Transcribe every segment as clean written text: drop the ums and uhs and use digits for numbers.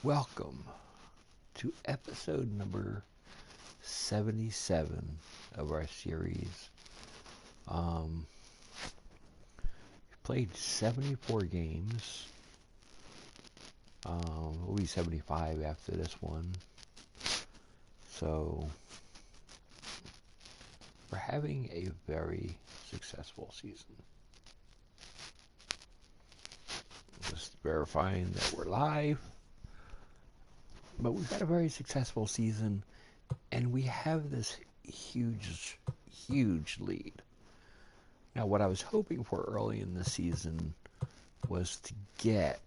Welcome to episode number 77 of our series. We played 74 games. We'll be 75 after this one. So, we're having a very successful season. Just verifying that we're live. But we've had a very successful season, and we have this huge lead. Now, what I was hoping for early in the season was to get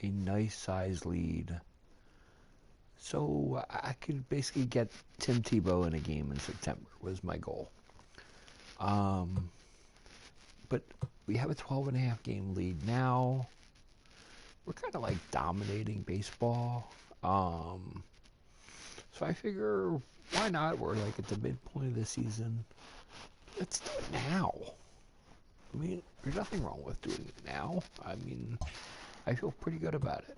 a nice size lead so I could basically get Tim Tebow in a game in September was my goal. But we have a 12.5 game lead now. We're kind of like dominating baseball. So I figure, why not? We're like at the midpoint of the season. Let's do it now. I mean, there's nothing wrong with doing it now. I mean, I feel pretty good about it.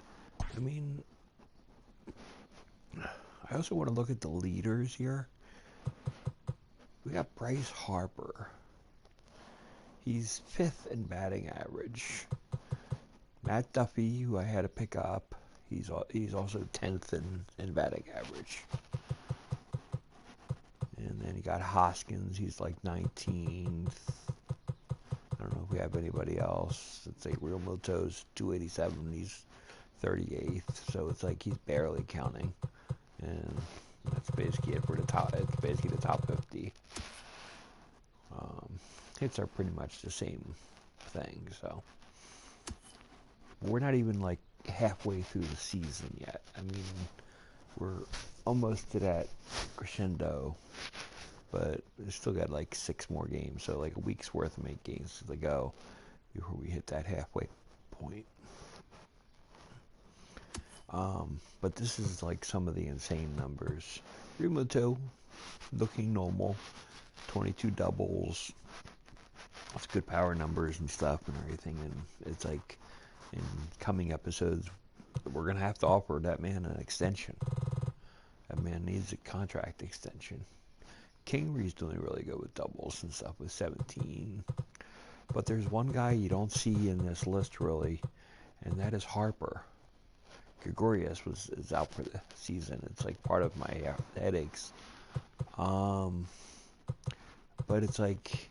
I mean, I also want to look at the leaders here. We got Bryce Harper. He's 5th in batting average. Matt Duffy, who I had to pick up, he's also 10th in batting average. And then you got Hoskins, he's like 19th. I don't know if we have anybody else. It's like Real Moto's 287, he's 38th. So it's like he's barely counting. And that's basically it for the top. It's basically the top 50. Hits are pretty much the same thing, so. We're not even like halfway through the season yet. I mean, we're almost to that crescendo, but we still got like 6 more games, so like a week's worth of games to go before we hit that halfway point. But this is like some of the insane numbers. Ryumoto looking normal, 22 doubles, lots of good power numbers and stuff and everything, and it's like in coming episodes, we're going to have to offer that man an extension. That man needs a contract extension. Kingery's doing really good with doubles and stuff with 17. But there's one guy you don't see in this list really, and that is Harper. Gregorius is out for the season. It's like part of my headaches. But it's like,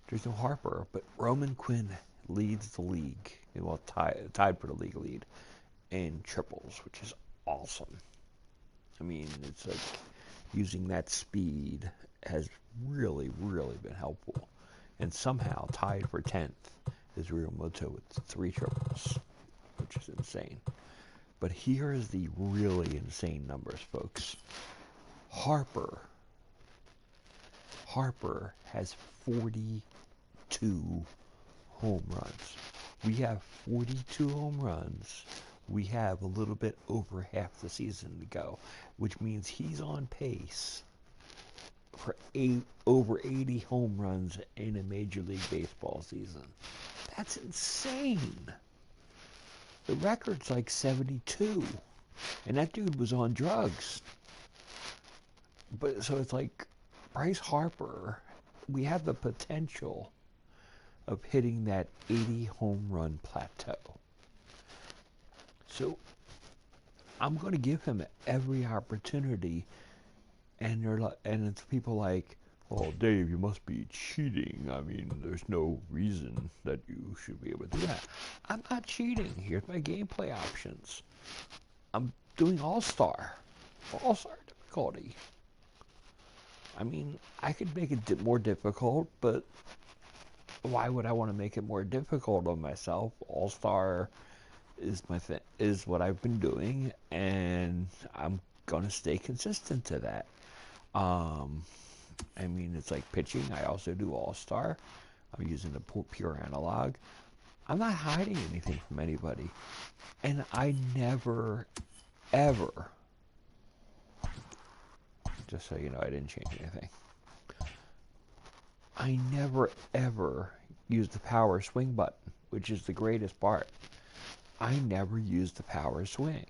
there's no Harper. But Roman Quinn leads the league, well, tied for the league lead in triples, which is awesome. I mean, it's like using that speed has really been helpful. And somehow tied for 10th is Ryumoto with 3 triples, which is insane. But here is the really insane numbers, folks. Harper has 42 home runs. We have 42 home runs. We have a little bit over half the season to go, which means he's on pace for over 80 home runs in a Major League Baseball season. That's insane. The record's like 72, and that dude was on drugs. But so it's like Bryce Harper, we have the potential of hitting that 80 home run plateau. So I'm going to give him every opportunity, and it's people like, "Oh, Dave, you must be cheating. I mean, there's no reason that you should be able to do that." I'm not cheating. Here's my gameplay options. I'm doing All-Star difficulty. I mean, I could make it more difficult, but why would I want to make it more difficult on myself? All-Star is is what I've been doing, and I'm gonna stay consistent to that. I mean, it's like pitching. I also do All-Star. I'm using the pure analog. I'm not hiding anything from anybody, and I never, ever. Just so you know, I didn't change anything. I never, ever use the power swing button, which is the greatest part. I never use the power swing.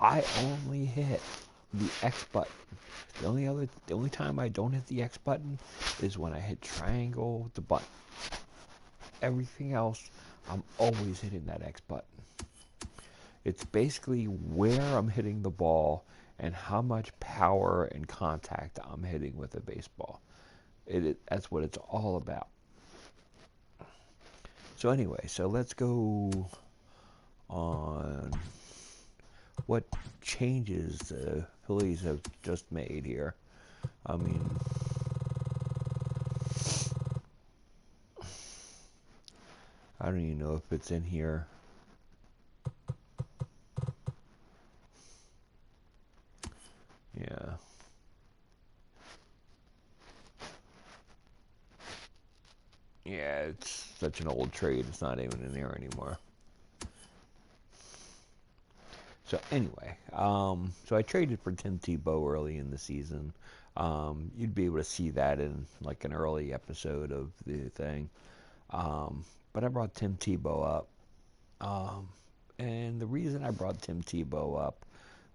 I only hit the X button. The only time I don't hit the X button is when I hit triangle with the button. Everything else, I'm always hitting that X button. It's basically where I'm hitting the ball and how much power and contact I'm hitting with a baseball. That's what it's all about. So anyway, so let's go on what changes the Phillies have just made here. I mean, I don't even know if it's in here. Yeah. Yeah, it's such an old trade, it's not even in there anymore. So anyway, so I traded for Tim Tebow early in the season. You'd be able to see that in like an early episode of the thing. But I brought Tim Tebow up. And the reason I brought Tim Tebow up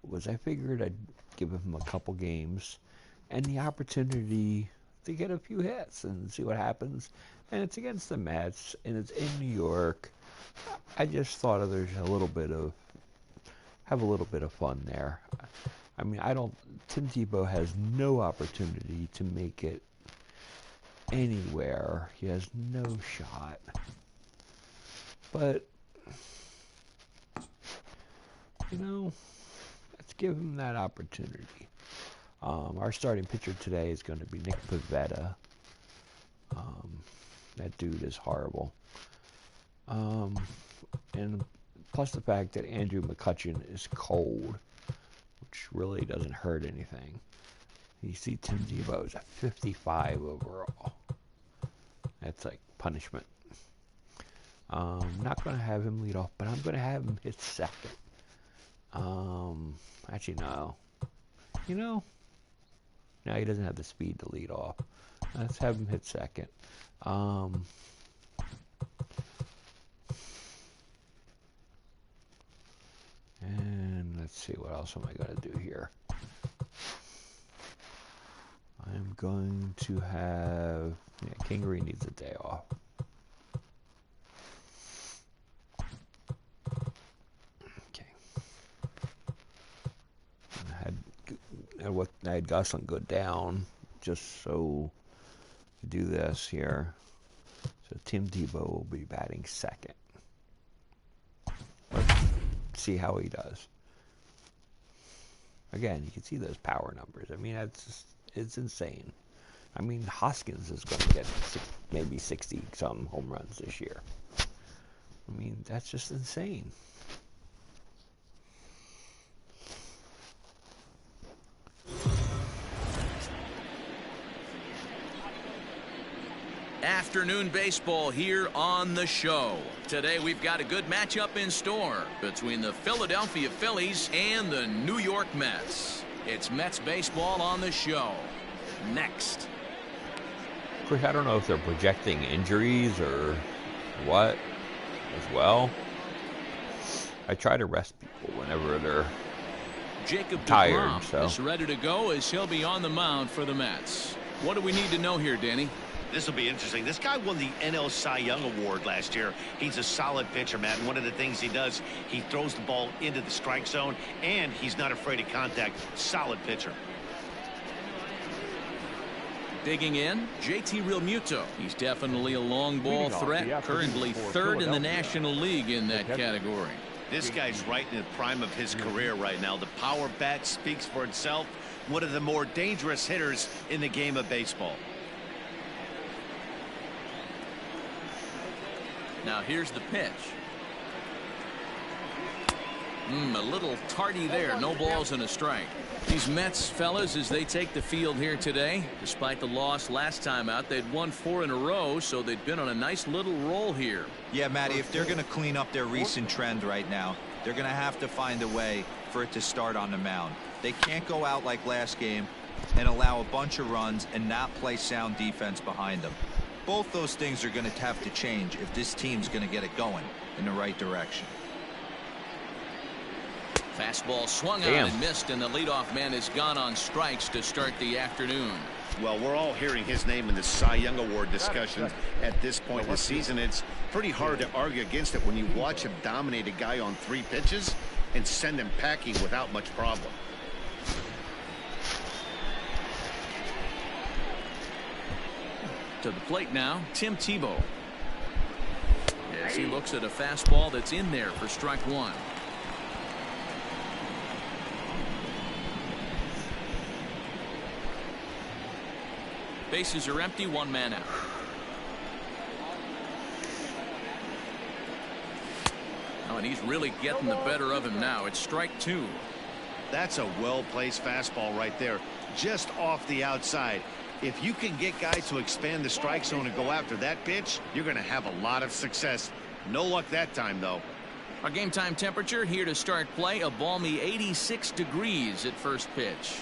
was I figured I'd give him a couple games and the opportunity to get a few hits and see what happens. And it's against the Mets, and it's in New York. I just thought there's have a little bit of fun there. I mean, Tim Tebow has no opportunity to make it anywhere. He has no shot. But, let's give him that opportunity. Our starting pitcher today is going to be Nick Pivetta. That dude is horrible. And plus the fact that Andrew McCutchen is cold, which really doesn't hurt anything. You see Tim Tebow's at 55 overall. That's like punishment. Not going to have him lead off, but I'm going to have him hit second. Actually, no. No, he doesn't have the speed to lead off. Let's have him hit second. And let's see, what else am I going to do here? I'm going to have... Yeah, Kingery needs a day off. Okay. I had Gosselin go down just so to do this here. So Tim Tebow will be batting second. Let's see how he does. Again, you can see those power numbers. I mean, it's insane. I mean, Hoskins is going to get maybe 60-some home runs this year. I mean, that's just insane. Afternoon baseball here on the show. Today we've got a good matchup in store between the Philadelphia Phillies and the New York Mets. It's Mets baseball on the show. Next. Of course, I don't know if they're projecting injuries or what as well. I try to rest people whenever they're tired. So is ready to go as he'll be on the mound for the Mets. What do we need to know here, Danny? This will be interesting. This guy won the NL Cy Young Award last year. He's a solid pitcher, Matt. And one of the things he does, he throws the ball into the strike zone, and he's not afraid of contact. Solid pitcher. Digging in, JT Realmuto. He's definitely a long ball threat. Currently third in the National League in that category. This guy's right in the prime of his career right now. The power bat speaks for itself. One of the more dangerous hitters in the game of baseball. Now here's the pitch. A little tardy there. No balls and a strike. These Mets fellas, as they take the field here today, despite the loss last time out, they'd won 4 in a row, so they'd been on a nice little roll here. Yeah, Matty, if they're going to clean up their recent trend right now, they're going to have to find a way for it to start on the mound. They can't go out like last game and allow a bunch of runs and not play sound defense behind them. Both those things are going to have to change if this team's going to get it going in the right direction. Fastball swung on and missed, and the leadoff man is gone on strikes to start the afternoon. Well, we're all hearing his name in the Cy Young Award discussions at this point in the season. It's pretty hard to argue against it when you watch him dominate a guy on 3 pitches and send him packing without much problem. To the plate now, Tim Tebow. As he looks at a fastball that's in there for strike 1. Bases are empty, 1 man out. Oh, and he's really getting the better of him now. It's strike 2. That's a well-placed fastball right there, just off the outside. If you can get guys to expand the strike zone and go after that pitch, you're going to have a lot of success. No luck that time, though. Our game time temperature here to start play, a balmy 86 degrees at first pitch.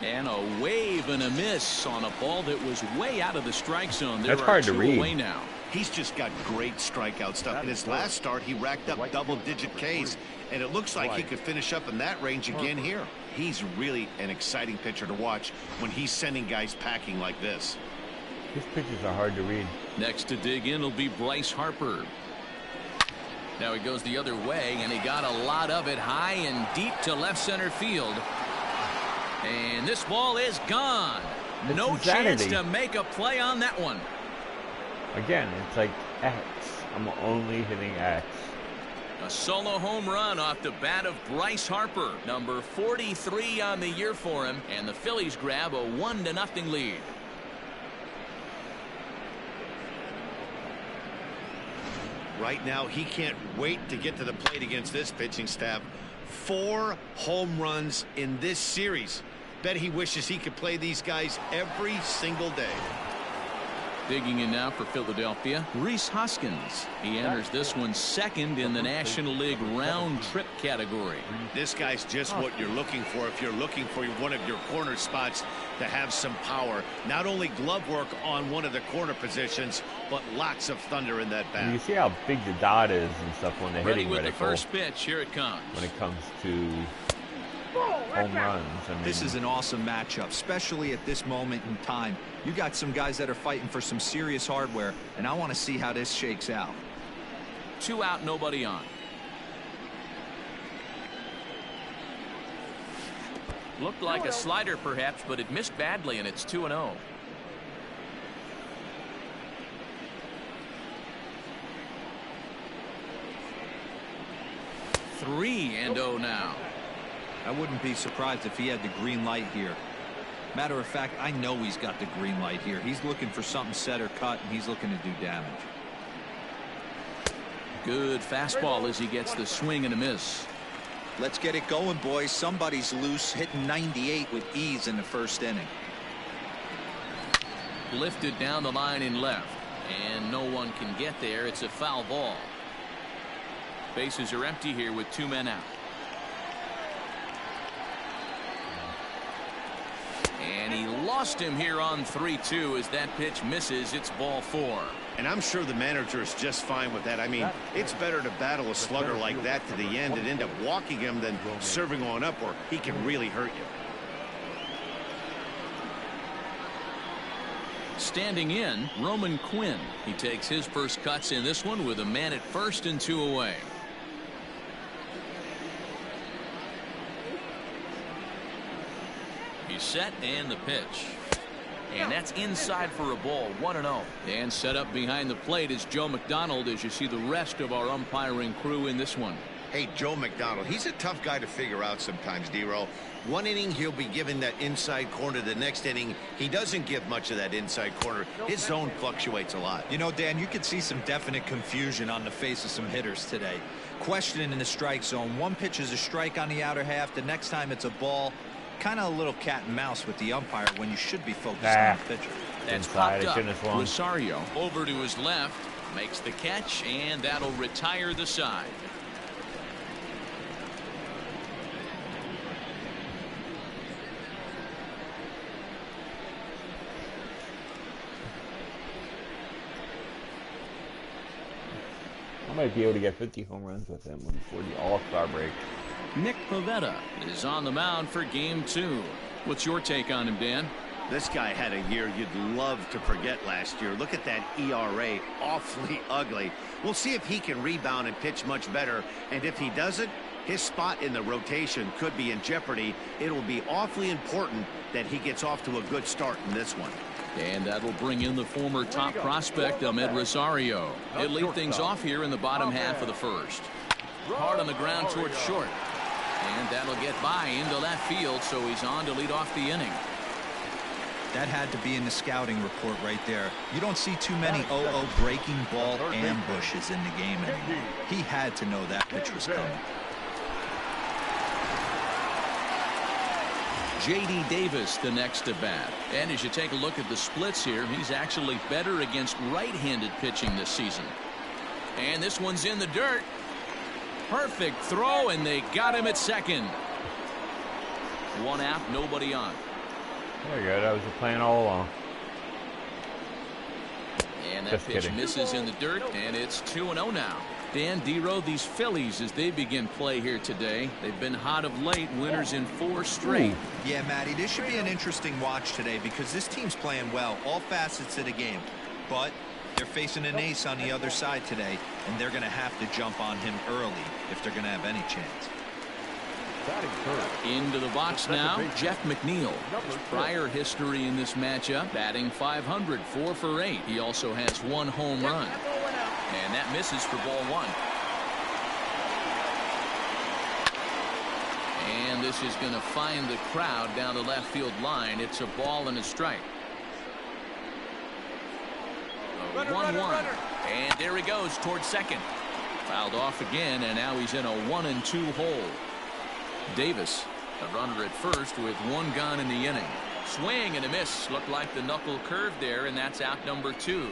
And a wave and a miss on a ball that was way out of the strike zone. That's hard to read. Away now. He's just got great strikeout stuff. In his last start, he racked up double-digit Ks, and it looks like he could finish up in that range again here. He's really an exciting pitcher to watch when he's sending guys packing like this. His pitches are hard to read. Next to dig in will be Bryce Harper. Now he goes the other way, and he got a lot of it high and deep to left center field. And this ball is gone. No chance to make a play on that one. Again, it's like X. I'm only hitting X. A solo home run off the bat of Bryce Harper. Number 43 on the year for him. And the Phillies grab a 1-0 lead. Right now, he can't wait to get to the plate against this pitching staff. 4 home runs in this series. Bet he wishes he could play these guys every single day. Digging in now for Philadelphia, Rhys Hoskins. He enters this one second in the National League round trip category. This guy's just what you're looking for if you're looking for one of your corner spots to have some power. Not only glove work on one of the corner positions, but lots of thunder in that bat. You see how big the dot is and stuff when they're Ready hitting with reticle. the first pitch. Here it comes. When it comes to home runs. I mean, This is an awesome matchup, especially at this moment in time. You got some guys that are fighting for some serious hardware, and I want to see how this shakes out. 2 out, nobody on. Looked like a slider perhaps, but it missed badly, and it's 2-0. Three and 0 now. I wouldn't be surprised if he had the green light here. Matter of fact, I know he's got the green light here. He's looking for something set or cut, and he's looking to do damage. Good fastball as he gets the swing and a miss. Let's get it going, boys. Somebody's loose, hitting 98 with ease in the first inning. Lifted down the line in left, and no one can get there. It's a foul ball. Bases are empty here with 2 men out. And he lost him here on 3-2 as that pitch misses. It's ball 4. And I'm sure the manager is just fine with that. I mean, it's better to battle a slugger like that to the end and end up walking him than serving on up, or he can really hurt you. Standing in, Roman Quinn. He takes his first cuts in this one with a man at first and 2 away. He's set and the pitch. And that's inside for a ball, 1-0. And set up behind the plate is Joe McDonald as you see the rest of our umpiring crew in this one. Hey, Joe McDonald, he's a tough guy to figure out sometimes, D-Row. One inning, he'll be giving that inside corner. The next inning, he doesn't give much of that inside corner. His zone fluctuates a lot. You know, Dan, you could see some definite confusion on the face of some hitters today. Questioning in the strike zone. One pitch is a strike on the outer half. The next time it's a ball. Kind of a little cat and mouse with the umpire when you should be focused on the pitcher. That's popped up. Rosario over to his left, makes the catch, and that'll retire the side. I might be able to get 50 home runs with him before the All-Star break. Nick Pivetta is on the mound for game 2. What's your take on him, Dan? This guy had a year you'd love to forget last year. Look at that ERA, awfully ugly. We'll see if he can rebound and pitch much better. And if he doesn't, his spot in the rotation could be in jeopardy. It will be awfully important that he gets off to a good start in this one. And that'll bring in the former top prospect, Ahmed Rosario. He'll lead things off here in the bottom half of the first. Hard on the ground towards short. And that'll get by into left field, so he's on to lead off the inning. That had to be in the scouting report right there. You don't see too many 0-0 breaking ball ambushes in the game anymore. He had to know that pitch was coming. J.D. Davis the next to bat. And as you take a look at the splits here, he's actually better against right-handed pitching this season. And this one's in the dirt. Perfect throw, and they got him at second. One out, nobody on. There you go. That was the plan all along. And that Just pitch kidding. misses in the dirt, and it's 2-0 now. Dan D-Row, these Phillies, as they begin play here today, they've been hot of late, winners in 4 straight. Yeah, Matty, this should be an interesting watch today because this team's playing well, all facets of the game. But they're facing an ace on the other side today, and they're going to have to jump on him early if they're going to have any chance. Into the box now, Jeff McNeil. His prior history in this matchup, batting .500, 4 for 8. He also has 1 home run. And that misses for ball 1. And this is going to find the crowd down the left field line. It's a ball and a strike. 1-1. And there he goes towards second. Fouled off again, and now he's in a 1-2 hole. Davis, a runner at first with 1 gone in the inning. Swing and a miss. Looked like the knuckle curve there, and that's out number 2.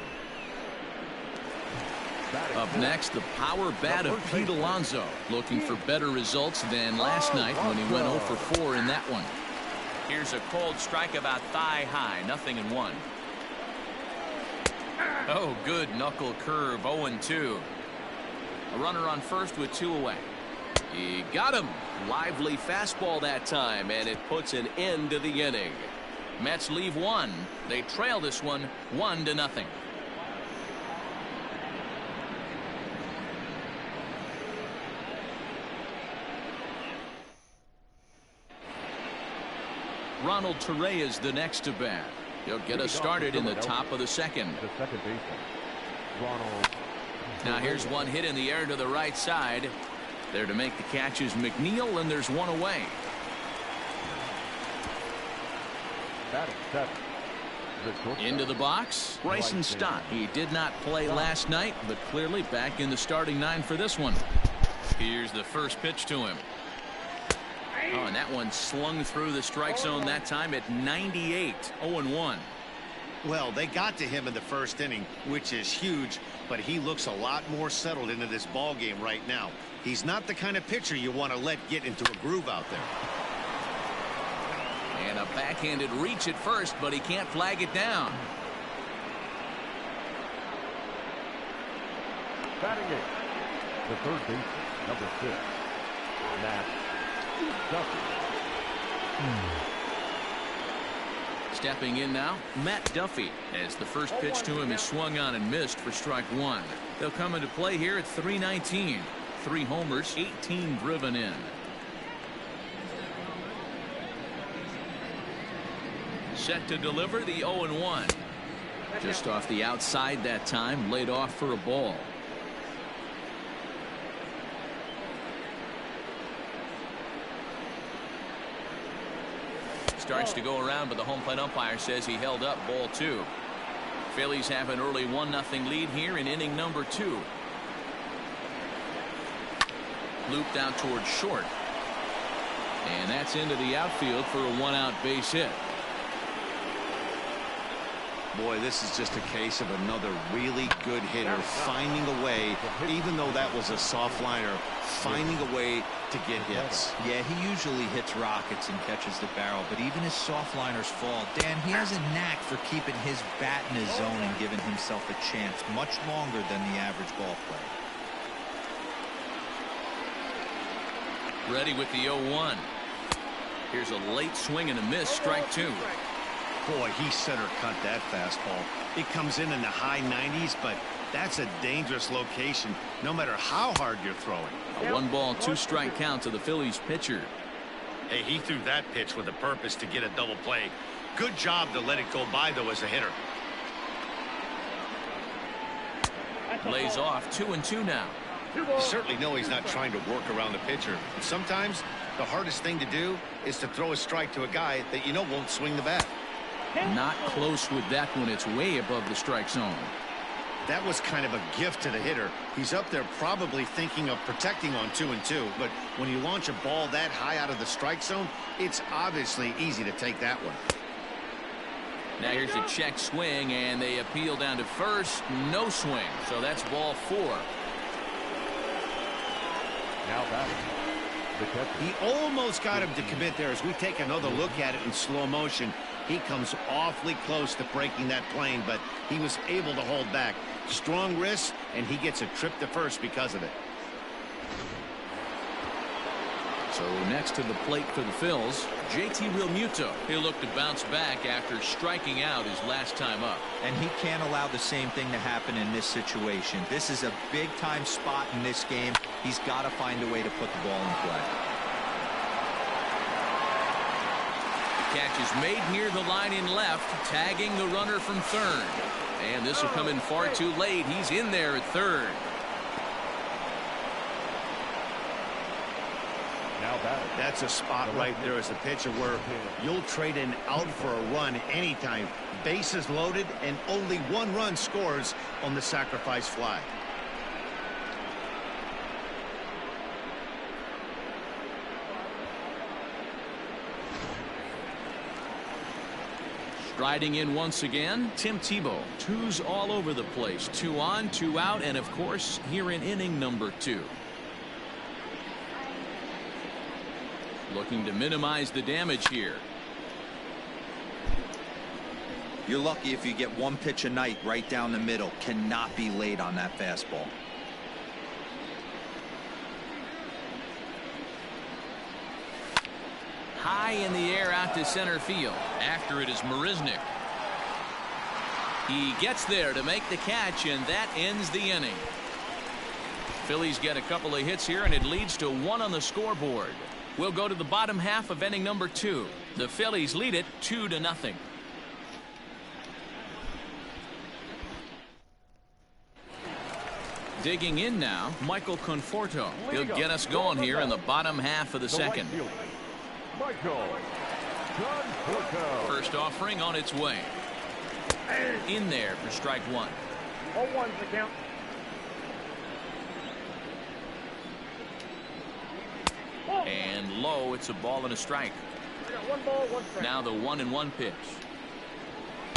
Up next, the power bat of Pete Alonso, looking for better results than last night when he went 0 for 4 in that one. Here's a cold strike about thigh high, 0-1. Oh, good knuckle curve, 0-2. A runner on first with 2 away. He got him. Lively fastball that time, and it puts an end to the inning. Mets leave 1. They trail this one 1-0. Ronald Torreyes the next to bat. He'll get us started in the top of the second. The second baseman, Ronald. Now here's one hit in the air to the right side. There to make the catch is McNeil, and there's 1 away. Batting 7. Into the box, Bryson Stott. He did not play last night, but clearly back in the starting 9 for this one. Here's the first pitch to him. Oh, and that one slung through the strike zone that time at 98. 0-1. Well, they got to him in the first inning, which is huge, but he looks a lot more settled into this ball game right now. He's not the kind of pitcher you want to let get into a groove out there. And a backhanded reach at first, but he can't flag it down. Batting 8. The third baseman, number 6, Matt Duffy. Stepping in now, Matt Duffy, as the first pitch to him is swung on and missed for strike 1. They'll come into play here at 3:19. 3 homers, 18 driven in. Set to deliver the 0-1. Just off the outside that time, laid off for a ball. Starts to go around, but the home plate umpire says he held up, ball 2. Phillies have an early 1-0 lead here in inning number 2. Looped out towards short. And that's into the outfield for a 1-out base hit. Boy, this is just a case of another really good hitter finding a way, even though that was a soft liner, finding a way to get hits. Yeah, he usually hits rockets and catches the barrel, but even his soft liners fall. Dan, he has a knack for keeping his bat in his zone and giving himself a chance much longer than the average ball player. Ready with the 0-1. Here's a late swing and a miss, strike two. Boy, he center cut that fastball. It comes in the high 90s, but that's a dangerous location no matter how hard you're throwing. A 1-ball, 2-strike count to the Phillies pitcher. Hey, he threw that pitch with a purpose to get a double play. Good job to let it go by, though, as a hitter. Lays off, 2-2 now. You certainly know he's not trying to work around the pitcher. Sometimes the hardest thing to do is to throw a strike to a guy that you know won't swing the bat. Not close with that one. It's way above the strike zone. That was kind of a gift to the hitter. He's up there probably thinking of protecting on 2-2, but when you launch a ball that high out of the strike zone, it's obviously easy to take that one. Now here's a check swing, and they appeal down to first. No swing, so that's ball 4. Now batting, the catcher. He almost got him to commit there. As we take another look at it in slow motion, he comes awfully close to breaking that plane, but he was able to hold back. Strong wrist, and he gets a trip to first because of it. So next to the plate for the Phils, JT Realmuto. He'll look to bounce back after striking out his last time up. And he can't allow the same thing to happen in this situation. This is a big-time spot in this game. He's got to find a way to put the ball in play. Catch is made near the line in left, tagging the runner from third. And this will come in far too late. He's in there at third. Now batting. That's a spot right there as a pitcher where you'll trade an out for a run anytime. Bases loaded, and only 1 run scores on the sacrifice fly. Striding in once again, Tim Tebow. 2s all over the place. 2 on, 2 out, and of course, here in inning number 2. Looking to minimize the damage here. You're lucky if you get 1 pitch a night right down the middle. Cannot be late on that fastball. High in the air out to center field. After it is Marisnick. He gets there to make the catch, and that ends the inning. Phillies get a couple of hits here, and it leads to 1 on the scoreboard. We'll go to the bottom half of inning number 2. The Phillies lead it 2-0. Digging in now, Michael Conforto. He'll get us going here in the bottom half of the second. Michael Conforto. First offering on its way. In there for strike 1. 0-1's the count. And low, it's a ball and a strike. I got 1 ball, 1 strike. Now the 1-1 pitch.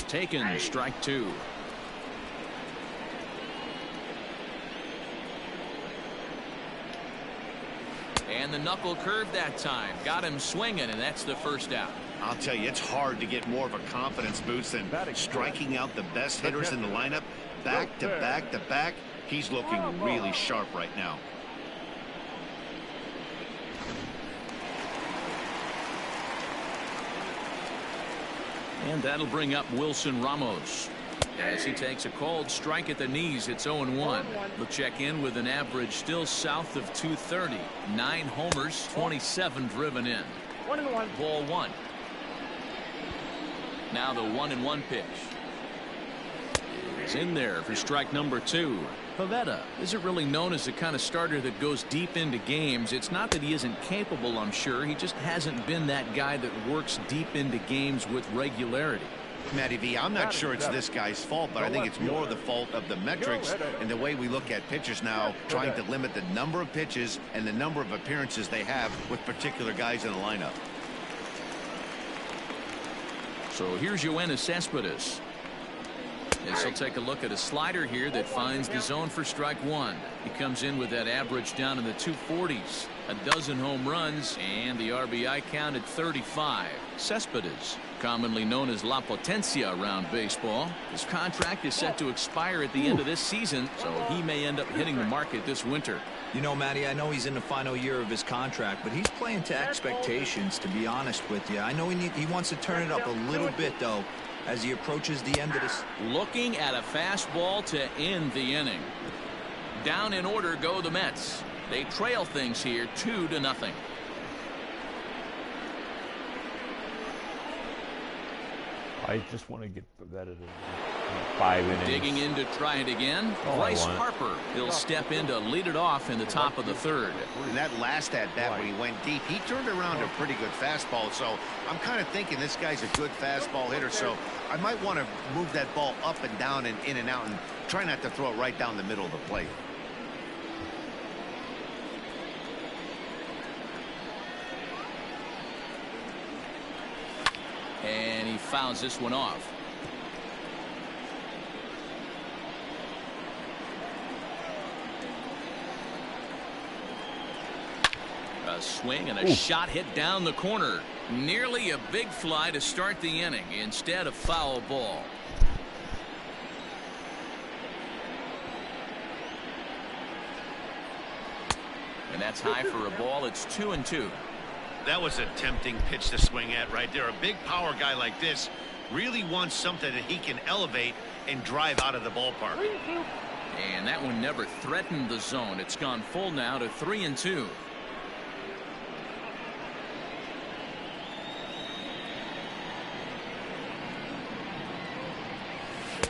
Taken, strike 2. And the knuckle curve that time. Got him swinging, and that's the first out. I'll tell you, it's hard to get more of a confidence boost than striking out the best hitters in the lineup. Back to back to back. He's looking really sharp right now. And that'll bring up Wilson Ramos. As he takes a cold strike at the knees, it's 0-1. He'll check in with an average still south of 230. 9 homers, 27 driven in. 1-1. Ball 1. Now the 1-1 pitch. It's in there for strike number 2. Pivetta isn't really known as the kind of starter that goes deep into games. It's not that he isn't capable, I'm sure. He just hasn't been that guy that works deep into games with regularity. Matty V, I'm not sure it's this guy's fault, but I think it's more the fault of the metrics and the way we look at pitchers now, trying to limit the number of pitches and the number of appearances they have with particular guys in the lineup. So here's Yoenis Cespedes. As he'll take a look at a slider here that finds the zone for strike 1. He comes in with that average down in the 240s. A dozen home runs and the RBI count at 35. Cespedes, commonly known as La Potencia around baseball. His contract is set to expire at the end of this season, so he may end up hitting the market this winter. You know, Matty, I know he's in the final year of his contract, but he's playing to expectations, to be honest with you. I know he wants to turn it up a little bit, though, as he approaches the end of this. Looking at a fastball to end the inning. Down in order go the Mets. They trail things here 2-0. I just want to get better than 5 innings. Digging in to try it again. Bryce Harper. He'll step in to lead it off in the top of the third. In that last at-bat when he went deep, he turned around a pretty good fastball. So I'm kind of thinking this guy's a good fastball hitter. So I might want to move that ball up and down and in and out and try not to throw it right down the middle of the plate. And he fouls this one off. A swing and a shot hit down the corner. Nearly a big fly to start the inning. Instead, a foul ball. And that's high for a ball. It's 2-2. That was a tempting pitch to swing at right there. A big power guy like this really wants something that he can elevate and drive out of the ballpark. And that one never threatened the zone. It's gone full now to 3-2.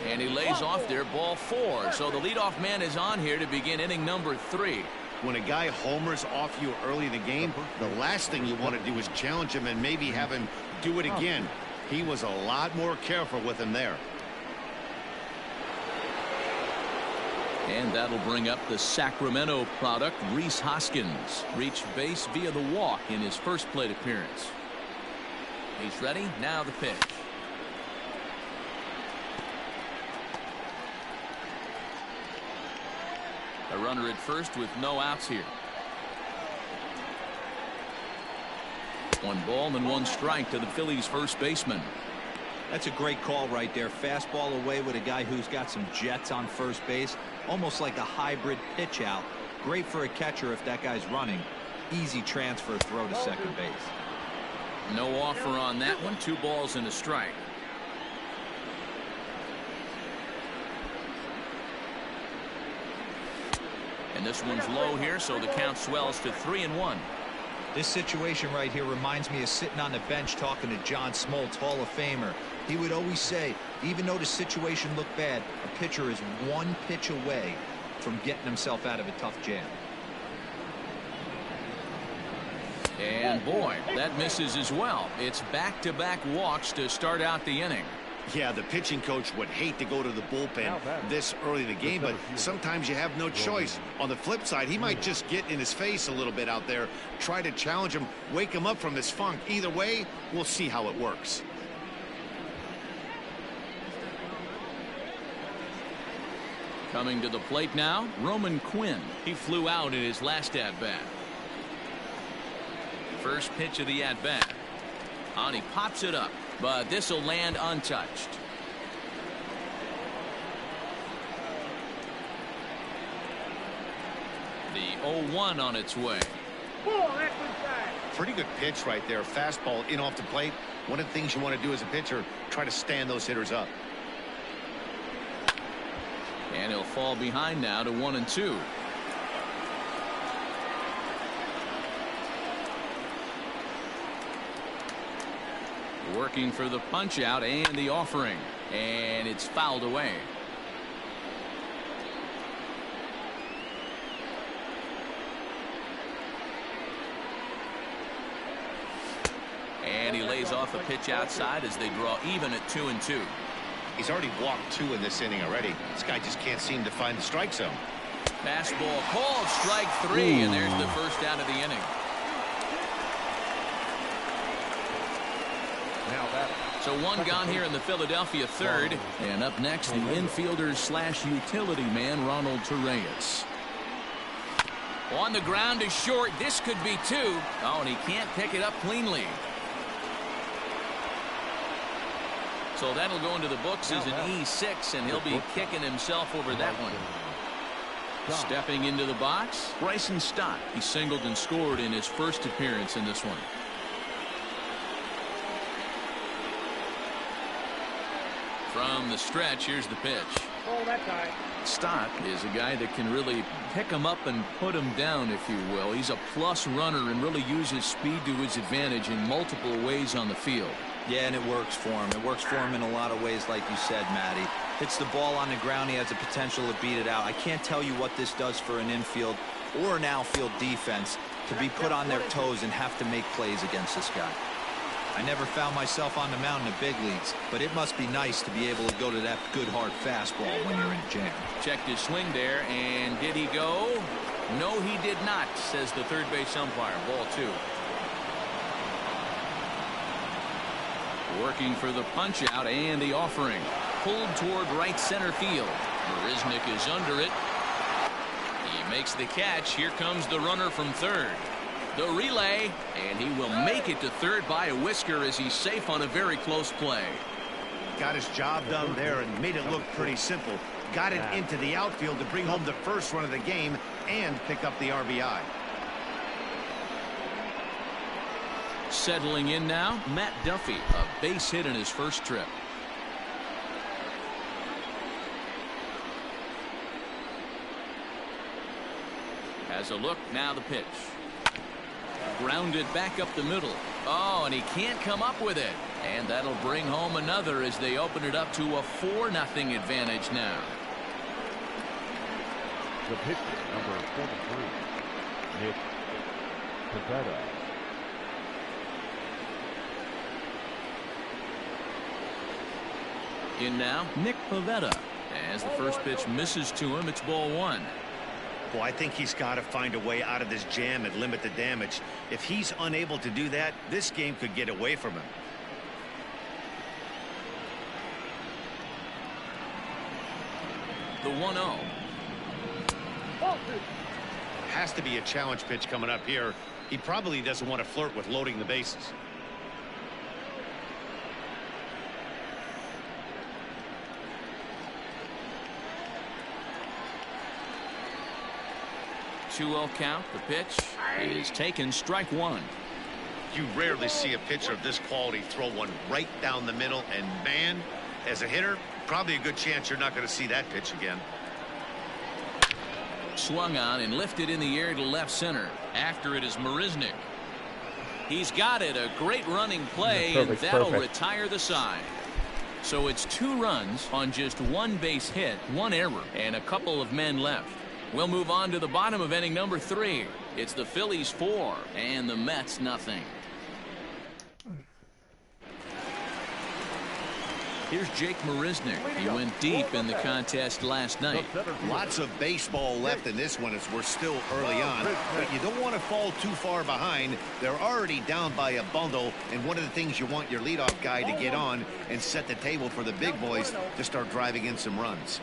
And he lays off there, ball 4. So the leadoff man is on here to begin inning number 3. When a guy homers off you early in the game, the last thing you want to do is challenge him and maybe have him do it again. He was a lot more careful with him there. And that'll bring up the Sacramento product, Rhys Hoskins. Reached base via the walk in his first plate appearance. He's ready. Now the pitch. A runner at first with no outs here. 1 ball and 1 strike to the Phillies first baseman. That's a great call right there. Fastball away with a guy who's got some jets on first base. Almost like a hybrid pitch out. Great for a catcher if that guy's running. Easy transfer throw to second base. No offer on that one. 2 balls and a strike. And this one's low here, so the count swells to 3-1. This situation right here reminds me of sitting on the bench talking to John Smoltz, Hall of Famer. He would always say, even though the situation looked bad, a pitcher is 1 pitch away from getting himself out of a tough jam. And boy, that misses as well. It's back-to-back walks to start out the inning. Yeah, the pitching coach would hate to go to the bullpen this early in the game, but sometimes you have no choice. On the flip side, he might just get in his face a little bit out there, try to challenge him, wake him up from his funk. Either way, we'll see how it works. Coming to the plate now, Roman Quinn. He flew out in his last at-bat. First pitch of the at-bat. On, he pops it up, but this will land untouched. The 0-1 on its way. Pretty good pitch right there. Fastball in off the plate. One of the things you want to do as a pitcher, try to stand those hitters up. And he'll fall behind now to 1-2. Working for the punch out and the offering, and it's fouled away. And he lays off a pitch outside as they draw even at 2-2. He's already walked 2 in this inning already. This guy just can't seem to find the strike zone. Fastball called, strike 3, and there's the first out of the inning. So 1 gone here in the Philadelphia third. And up next, the infielder / utility man, Ronald Torreyes. On the ground to short. This could be 2. Oh, and he can't pick it up cleanly. So that'll go into the books as an E6, and he'll be kicking himself over that one. Stepping into the box, Bryson Stott. He singled and scored in his first appearance in this one. From the stretch, here's the pitch. Oh, that guy. Stott is a guy that can really pick him up and put him down, if you will. He's a plus runner and really uses speed to his advantage in multiple ways on the field. Yeah, and it works for him. It works for him in a lot of ways, like you said, Matty. Hits the ball on the ground, he has the potential to beat it out. I can't tell you what this does for an infield or an outfield defense to be put on their toes and have to make plays against this guy. I never found myself on the mound in the big leagues, but it must be nice to be able to go to that good hard fastball when you're in jam. Checked his swing there, and did he go? No, he did not, says the third base umpire. Ball 2. Working for the punch out and the offering. Pulled toward right center field. Marisnick is under it. He makes the catch. Here comes the runner from third. The relay, and he will make it to third by a whisker as he's safe on a very close play. Got his job done there and made it look pretty simple. Got it into the outfield to bring home the first run of the game and pick up the RBI. Settling in now, Matt Duffy, a base hit in his first trip. Has a look, now the pitch. Grounded back up the middle. Oh, and he can't come up with it. And that'll bring home another as they open it up to a 4-0 advantage now. The pitcher, number 43, Nick Tebow. In now, Nick Pivetta. As the first pitch misses to him, it's ball 1. Well, I think he's got to find a way out of this jam and limit the damage. If he's unable to do that, this game could get away from him. The 1-0. Has to be a challenge pitch coming up here. He probably doesn't want to flirt with loading the bases. Two-0 count. The pitch is taken. Strike 1. You rarely see a pitcher of this quality throw one right down the middle, and man, as a hitter, probably a good chance you're not going to see that pitch again. Swung on and lifted in the air to left center. After it is Marisnick. He's got it. A great running play, and that'll retire the side. So it's 2 runs on just 1 base hit, 1 error, and a couple of men left. We'll move on to the bottom of inning number 3. It's the Phillies 4 and the Mets nothing. Here's Jake Marisnick. He went deep in the contest last night. Lots of baseball left in this one as we're still early on, but you don't want to fall too far behind. They're already down by a bundle, and one of the things you want your leadoff guy to get on and set the table for the big boys to start driving in some runs.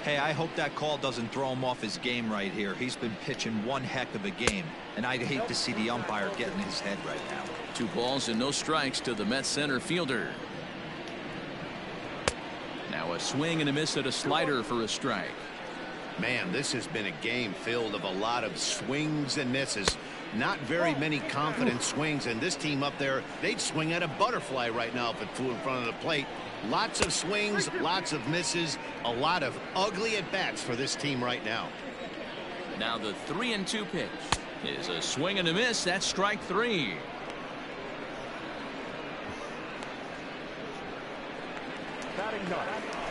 Hey, I hope that call doesn't throw him off his game right here. He's been pitching one heck of a game, and I'd hate to see the umpire get in his head right now. 2 balls and no strikes to the Mets center fielder. Now a swing and a miss at a slider for a strike. Man, this has been a game filled of a lot of swings and misses. Not very many confident swings, and this team up there, they'd swing at a butterfly right now if it flew in front of the plate. Lots of swings, lots of misses, a lot of ugly at-bats for this team right now. Now the 3-2 pitch is a swing and a miss. That's strike 3.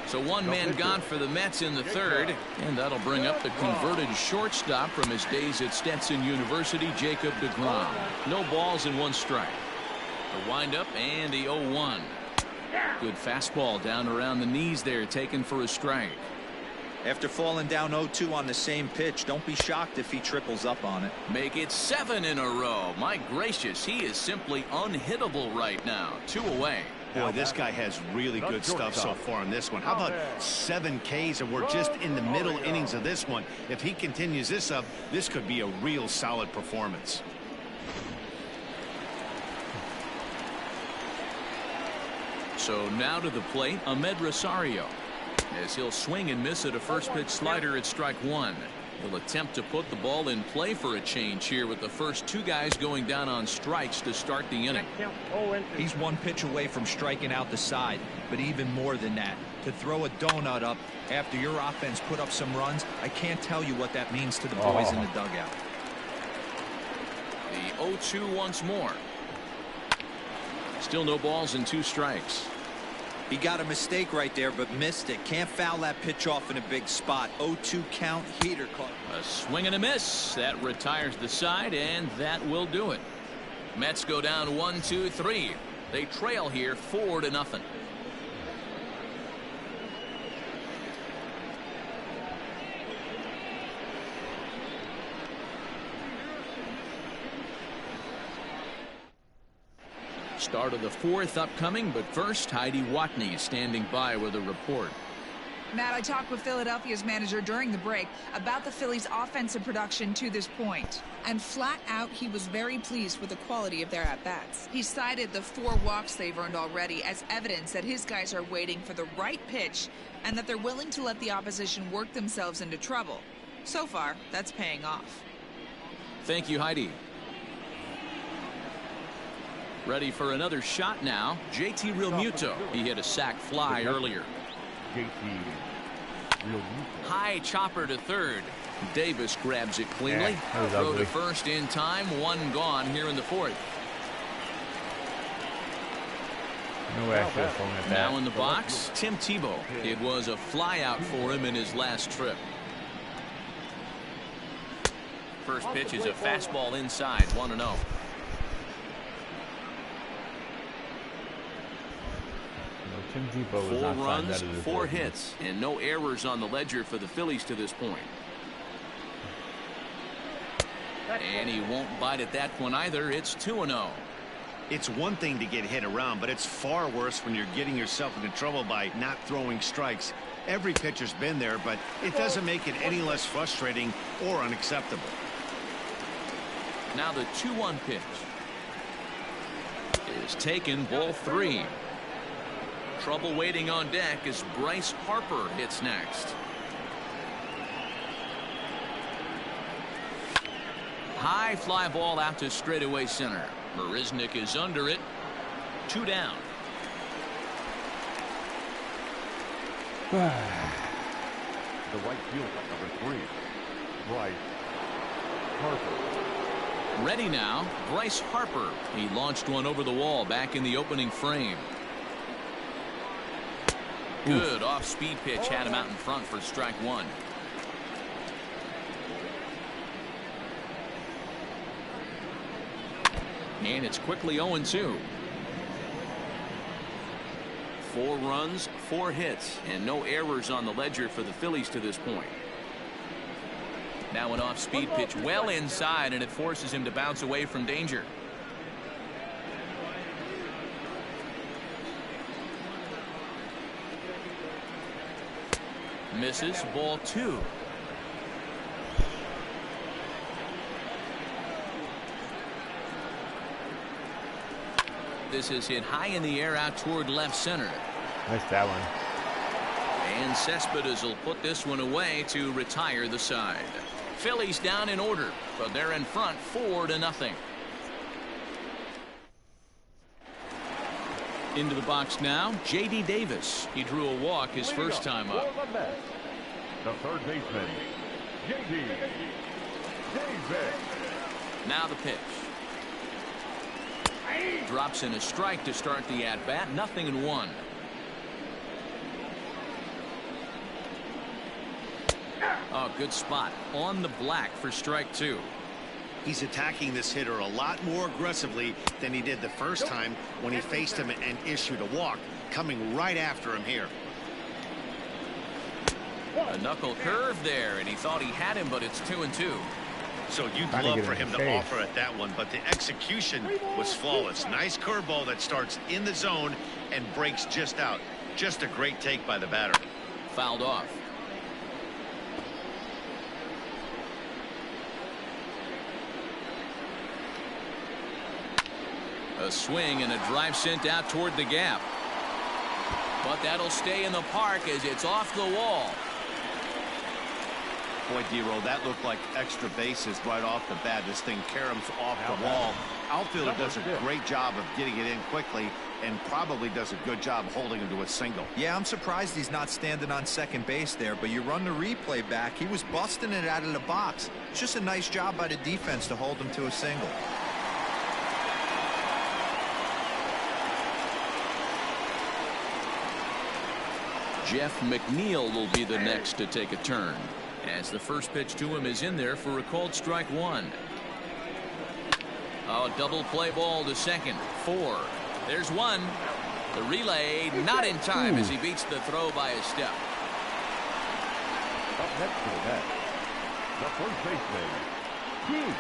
So 1 man gone for the Mets in the 3rd, and that'll bring up the converted shortstop from his days at Stetson University, Jacob deGrom. No balls and 1 strike. The windup and the 0-1. Good fastball down around the knees there, taken for a strike. After falling down 0-2 on the same pitch, don't be shocked if he triples up on it. Make it 7 in a row. My gracious, he is simply unhittable right now. 2 away. Boy, this guy has really good stuff so far in this one. How about 7 Ks, and we're just in the middle innings of this one. If he continues this up, this could be a real solid performance. So now to the plate, Ahmed Rosario, as he'll swing and miss at a first pitch slider at strike 1. He'll attempt to put the ball in play for a change here with the first two guys going down on strikes to start the inning. He's one pitch away from striking out the side, but even more than that, to throw a donut up after your offense put up some runs, I can't tell you what that means to the boys in the dugout. The 0-2 once more. Still no balls and 2 strikes. He got a mistake right there, but missed it. Can't foul that pitch off in a big spot. 0-2 count, heater caught. A swing and a miss. That retires the side, and that will do it. Mets go down 1-2-3. They trail here 4-0. Start of the 4th upcoming, but first, Heidi Watney standing by with a report. Matt, I talked with Philadelphia's manager during the break about the Phillies' offensive production to this point. And flat out, he was very pleased with the quality of their at-bats. He cited the 4 walks they've earned already as evidence that his guys are waiting for the right pitch and that they're willing to let the opposition work themselves into trouble. So far, that's paying off. Thank you, Heidi. Ready for another shot now. JT Realmuto. He hit a sac fly earlier. JT Realmuto. High chopper to third. Davis grabs it cleanly. Throw to first in time. 1 gone here in the 4th. No access on that. Now in the box, Tim Tebow. It was a fly out for him in his last trip. First pitch is a fastball inside. 1-0. Tim Tebow was 4 runs, 4 hits, and no errors on the ledger for the Phillies to this point. And he won't bite at that one either. It's 2-0. It's one thing to get hit around, but it's far worse when you're getting yourself into trouble by not throwing strikes. Every pitcher's been there, but it doesn't make it any less frustrating or unacceptable. Now the 2-1 pitch is taken, ball 3. Trouble waiting on deck as Bryce Harper hits next. High fly ball out to straightaway center. Marisnik is under it. 2 down. The right fielder, number 3, Bryce Harper. Ready now, Bryce Harper. He launched one over the wall back in the opening frame. Good off-speed pitch had him out in front for strike 1. And it's quickly 0-2. 4 runs, 4 hits, and no errors on the ledger for the Phillies to this point. Now an off-speed pitch well inside, and it forces him to bounce away from danger. Misses, ball 2. This is hit high in the air out toward left center. Missed that one. And Cespedes will put this one away to retire the side. Phillies down in order, but they're in front 4-0. Into the box now, J.D. Davis. He drew a walk his first time up. The third baseman, J.D. Davis. Now the pitch. Drops in a strike to start the at-bat. 0-1. Oh, good spot on the black for strike 2. He's attacking this hitter a lot more aggressively than he did the first time when he faced him and issued a walk, coming right after him here. A knuckle curve there, and he thought he had him, but it's 2-2. So you'd love for him to offer at that one, but the execution was flawless. Nice curveball that starts in the zone and breaks just out. Just a great take by the batter. Fouled off. A swing and a drive sent out toward the gap. But that'll stay in the park as it's off the wall. Boy, D-Roll, that looked like extra bases right off the bat. This thing caroms off the wall. Outfielder does a great job of getting it in quickly and probably does a good job holding him to a single. Yeah, I'm surprised he's not standing on second base there, but you run the replay back, he was busting it out of the box. It's just a nice job by the defense to hold him to a single. Jeff McNeil will be the next to take a turn, as the first pitch to him is in there for a called strike one. Oh, double play ball to second. 4. There's one. The relay not in time as he beats the throw by a step. Up next to the net, the first baseman, Pete.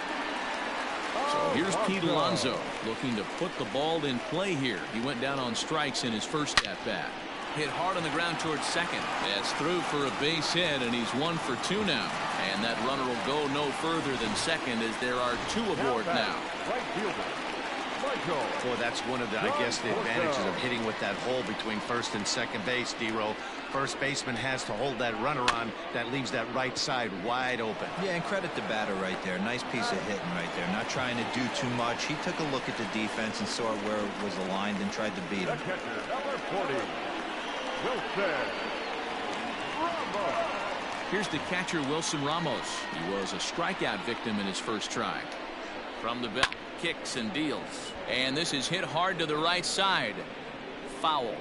So here's Pete Alonso looking to put the ball in play here. He went down on strikes in his first at bat. Hit hard on the ground towards second. That's through for a base hit, and he's 1 for 2 now. And that runner will go no further than second as there are 2 aboard now. Right fielder, Michael. Boy, that's one of the, I guess, the advantages of hitting with that hole between first and second base, D-Roll. First baseman has to hold that runner on. That leaves that right side wide open. Yeah, and credit the batter right there. Nice piece of hitting right there. Not trying to do too much. He took a look at the defense and saw where it was aligned and tried to beat The him. catcher, number 40, Wilson Ramos. Here's the catcher, Wilson Ramos. He was a strikeout victim in his first try. From the belt, kicks and deals. And this is hit hard to the right side. Foul.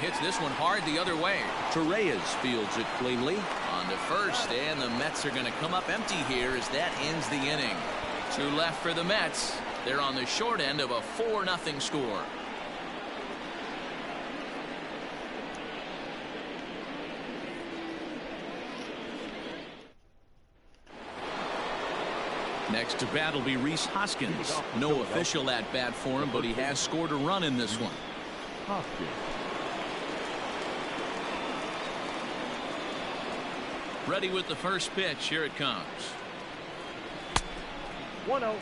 Hits this one hard the other way. Torreyes fields it cleanly. On to first, and the Mets are going to come up empty here as that ends the inning. 2 left for the Mets. They're on the short end of a 4-0 score. Next to bat will be Rhys Hoskins. No official at bat for him, but he has scored a run in this one. Hoskins. Ready with the first pitch. Here it comes. 1-0.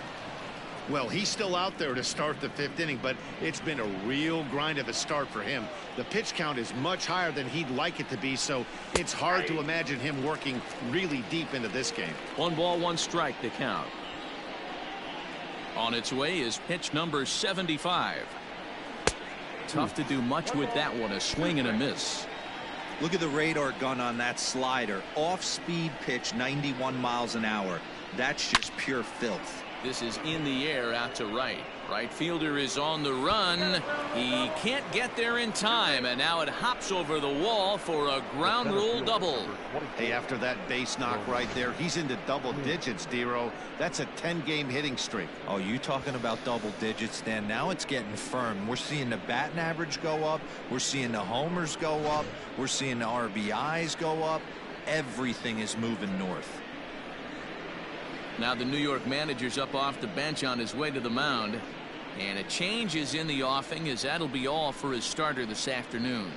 Well, he's still out there to start the 5th inning, but it's been a real grind of a start for him. The pitch count is much higher than he'd like it to be, so it's hard to imagine him working really deep into this game. 1 ball, 1 strike to count. On its way is pitch number 75. Tough to do much with that one. A swing and a miss. Look at the radar gun on that slider. Off-speed pitch, 91 miles an hour. That's just pure filth. This is in the air out to right. Right fielder is on the run. He can't get there in time, and now it hops over the wall for a ground rule double. Hey, after that base knock right there, he's into double digits, D-Roll. That's a 10-game hitting streak. Oh, you talking about double digits, Dan? Now it's getting firm. We're seeing the batting average go up. We're seeing the homers go up. We're seeing the RBIs go up. Everything is moving north. Now the New York manager's up off the bench on his way to the mound. And a change is in the offing, as that'll be all for his starter this afternoon.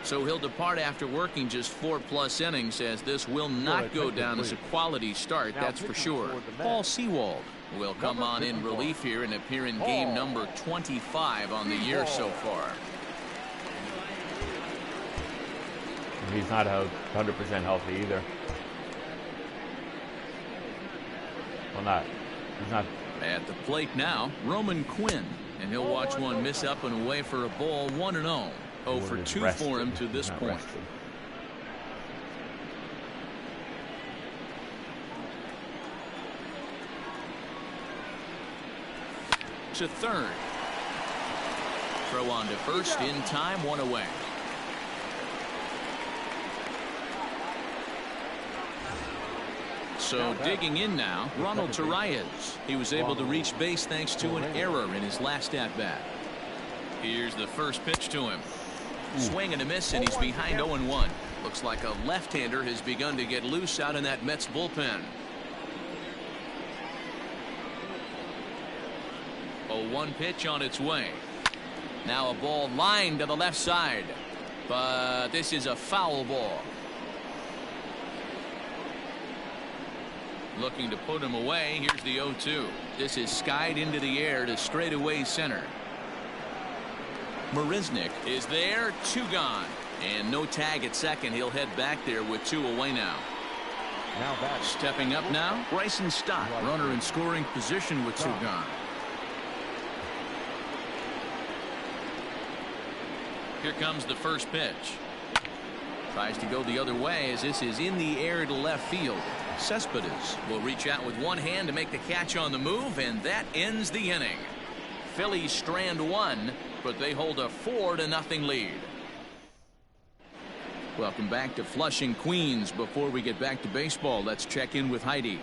So he'll depart after working just 4+ innings, as this will not go down as a quality start, that's for sure. Paul Sewald will come on in relief here and appear in game number 25 on the year so far. He's not 100% healthy either. Well, he's not. At the plate now, Roman Quinn, and he'll watch one miss up and away for a ball. 1-0. 0 for 2 for him to this point. To third. Throw on to first in time, 1 away. So digging in now, Ronald Torreyes. He was able to reach base thanks to an error in his last at bat. Here's the first pitch to him. Swing and a miss, and he's behind 0-1. Looks like a left-hander has begun to get loose out in that Mets bullpen. 0-1 pitch on its way. Now a ball lined to the left side, but this is a foul ball. Looking to put him away. Here's the 0-2. This is skied into the air to straightaway center. Marisnick is there. 2 gone. And no tag at second. He'll head back there with 2 away now. Now back. Stepping up now, Bryson Stott. Runner in scoring position with 2 gone. Here comes the first pitch. Tries to go the other way as this is in the air to left field. Cespedes will reach out with one hand to make the catch on the move, and that ends the inning. Phillies strand 1, but they hold a 4-0 lead. Welcome back to Flushing, Queens. Before we get back to baseball, let's check in with Heidi.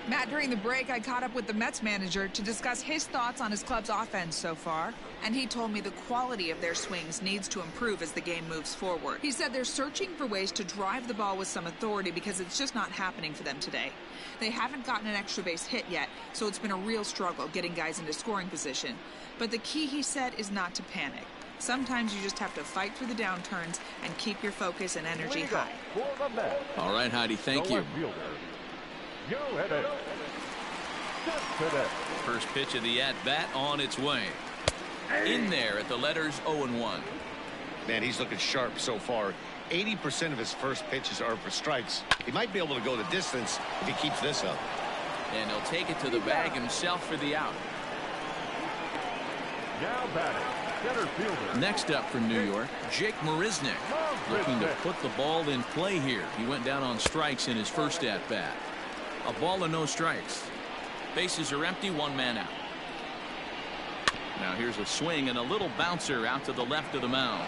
Matt, during the break, I caught up with the Mets manager to discuss his thoughts on his club's offense so far. And he told me the quality of their swings needs to improve as the game moves forward. He said they're searching for ways to drive the ball with some authority because it's just not happening for them today. They haven't gotten an extra base hit yet, so it's been a real struggle getting guys into scoring position. But the key, he said, is not to panic. Sometimes you just have to fight through the downturns and keep your focus and energy high. All right, Heidi, thank you. First pitch of the at-bat on its way. In there at the letters 0-1. Man, he's looking sharp so far. 80% of his first pitches are for strikes. He might be able to go the distance if he keeps this up. And he'll take it to the bag himself for the out. Now batting, center fielder. Next up for New York, Jake Marisnick, looking to put the ball in play here. He went down on strikes in his first at-bat. A ball and no strikes. Bases are empty, 1 man out. Now here's a swing and a little bouncer out to the left of the mound.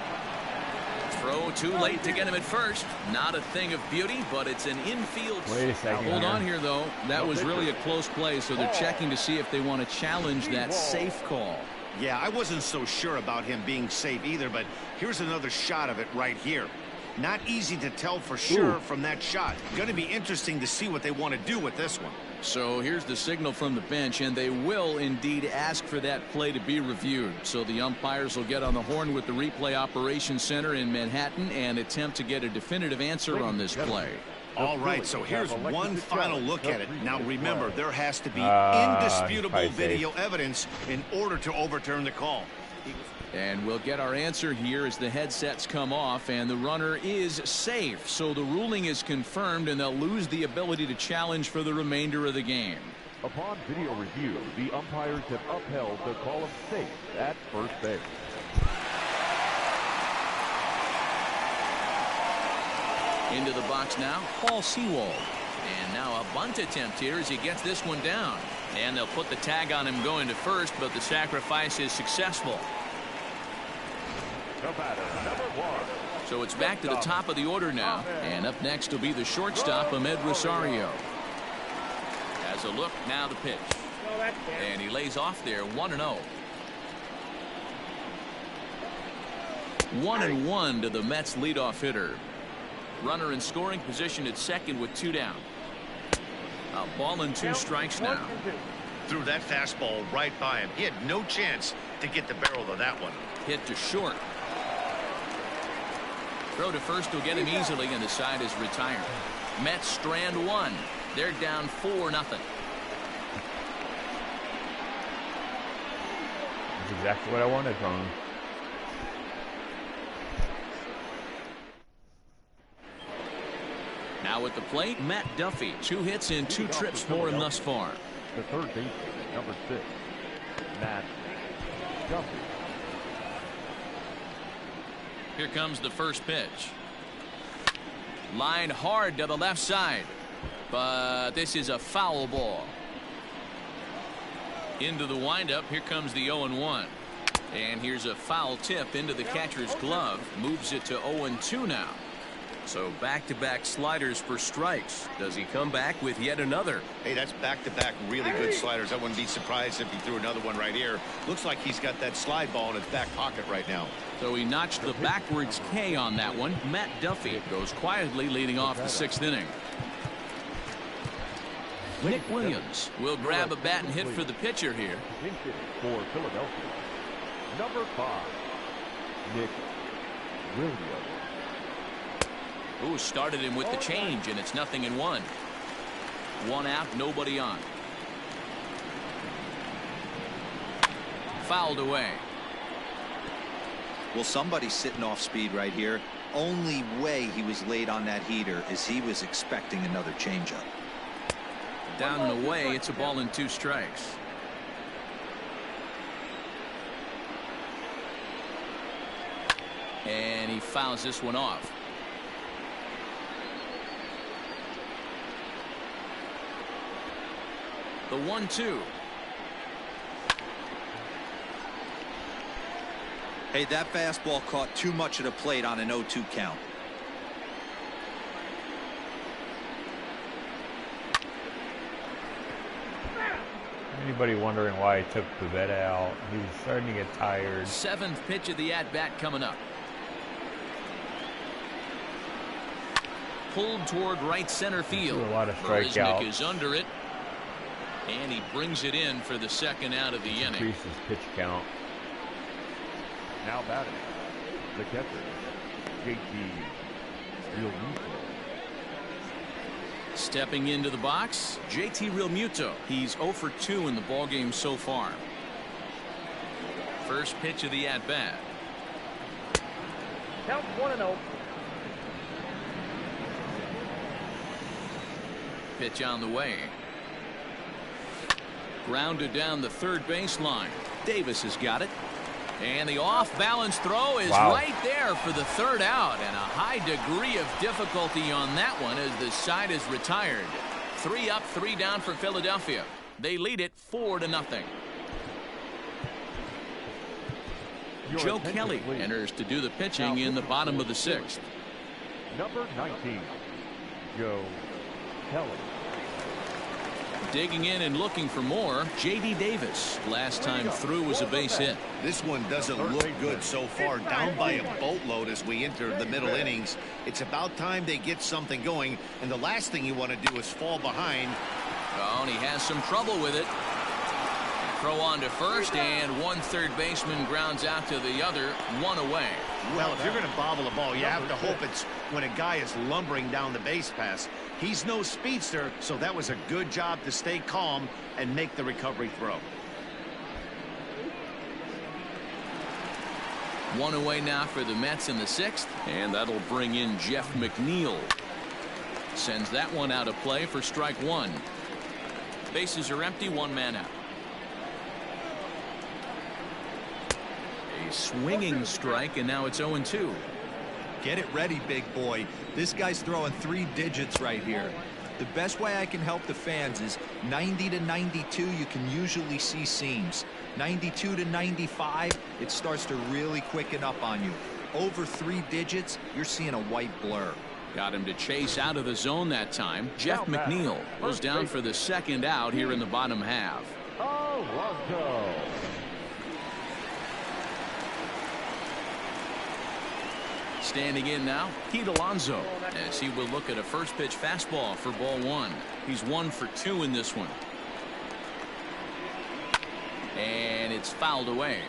Throw too late to get him at first. Not a thing of beauty, but it's an infield. Wait a second. Hold on here, though. That was really a close play, so they're checking to see if they want to challenge that safe call. Yeah, I wasn't so sure about him being safe either, but here's another shot of it right here. Not easy to tell for sure from that shot. Going to be interesting to see what they want to do with this one. So here's the signal from the bench, and they will indeed ask for that play to be reviewed. So the umpires will get on the horn with the replay operations center in Manhattan and attempt to get a definitive answer on this play. All right, so here's one final look at it. Now remember, there has to be indisputable video evidence in order to overturn the call. And we'll get our answer here as the headsets come off, and the runner is safe. So the ruling is confirmed, and they'll lose the ability to challenge for the remainder of the game. Upon video review, the umpires have upheld the call of safe at first base. Into the box now, Paul Sewald. And now a bunt attempt here as he gets this one down. And they'll put the tag on him going to first, but the sacrifice is successful. So it's back to the top of the order now. And up next will be the shortstop, Ahmed Rosario. Has a look, now the pitch. And he lays off there, 1-0. 1-1 to the Mets leadoff hitter. Runner in scoring position at second with 2 down. A ball and 2 strikes now. Threw that fastball right by him. He had no chance to get the barrel of that one. Hit to short. Throw to first will get him easily, and the side is retired. Mets strand 1. They're down 4-0. That's exactly what I wanted from him. Now at the plate, Matt Duffy. 2 hits and 2 trips for him thus far. The third baseman, number 6, Matt Duffy. Here comes the first pitch. Line hard to the left side. But this is a foul ball. Into the windup. Here comes the 0-1. And here's a foul tip into the catcher's glove. Moves it to 0-2 now. So back-to-back sliders for strikes. Does he come back with yet another? Hey, that's back-to-back really good sliders. I wouldn't be surprised if he threw another one right here. Looks like he's got that slide ball in his back pocket right now. So he notched the backwards K on that one. Matt Duffy goes quietly leading off the 6th inning. Nick Williams will grab a bat and hit for the pitcher here. For Philadelphia, number 5, Nick Williams. Ooh, started him with the change, and it's 0-1. 1 out, nobody on. Fouled away. Well, somebody's sitting off speed right here. Only way he was late on that heater is he was expecting another changeup. Down and away, it's a ball and 2 strikes. And he fouls this one off. The 1-2. Hey, that fastball caught too much of the plate on an 0-2 count. Anybody wondering why he took Pivetta out? He was starting to get tired. 7th pitch of the at-bat coming up. Pulled toward right center field. A lot of Marisnick strikeouts. is under it. And he brings it in for the 2nd out of the inning. Increases pitch count. Now batting, the catcher, JT Realmuto. Stepping into the box, JT Realmuto. He's 0 for 2 in the ballgame so far. First pitch of the at-bat. Count 1-0. Pitch on the way. Grounded down the third baseline. Davis has got it. And the off-balance throw is right there for the 3rd out. And a high degree of difficulty on that one as the side is retired. 3 up, 3 down for Philadelphia. They lead it 4-0. Joe Kelly enters to do the pitching in the bottom of the 6th. Number 19, Joe Kelly. Digging in and looking for more, J.D. Davis. Last time through was a base hit. This one doesn't look good so far. Down by a boatload as we enter the middle innings. It's about time they get something going, and the last thing you want to do is fall behind. Oh, and he has some trouble with it. Throw on to first, and one third baseman grounds out to the other, 1 away. Well, if you're going to bobble a ball, you have to hope it's when a guy is lumbering down the base pass. He's no speedster, so that was a good job to stay calm and make the recovery throw. 1 away now for the Mets in the 6th, and that'll bring in Jeff McNeil. Sends that one out of play for strike 1. Bases are empty, 1 man out. A swinging strike, and now it's 0-2. Get it ready, big boy. This guy's throwing 3 digits right here. The best way I can help the fans is 90 to 92. You can usually see seams. 92 to 95, it starts to really quicken up on you. Over 3 digits, you're seeing a white blur. Got him to chase out of the zone that time. Jeff McNeil goes down for the 2nd out here in the bottom half. Alonso. Standing in now, Pete Alonso, as he will look at a first pitch fastball for ball 1. He's 1 for 2 in this one. And it's fouled away.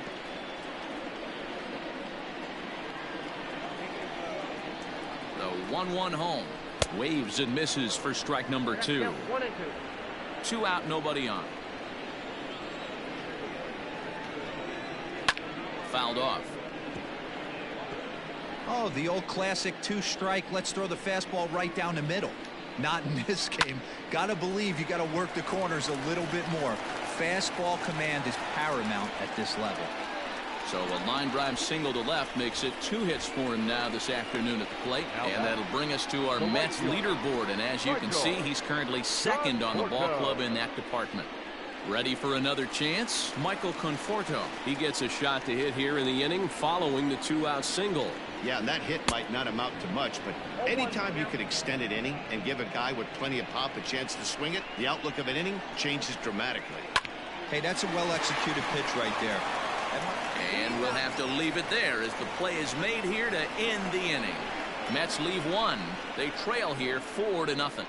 The 1-1 home. Waves and misses for strike number 2. 1 and 2. 2 out, nobody on. Fouled off. Oh, the old classic 2-strike. Let's throw the fastball right down the middle. Not in this game. Gotta believe you gotta work the corners a little bit more. Fastball command is paramount at this level. So a line drive single to left makes it 2 hits for him now this afternoon at the plate. And that'll bring us to our Mets leaderboard. And as you can see, he's currently 2nd on the ball club in that department. Ready for another chance? Michael Conforto. He gets a shot to hit here in the inning following the 2-out single. Yeah, and that hit might not amount to much, but anytime you can extend an inning and give a guy with plenty of pop a chance to swing it, the outlook of an inning changes dramatically. Hey, that's a well-executed pitch right there. And we'll have to leave it there as the play is made here to end the inning. Mets leave 1. They trail here 4-0.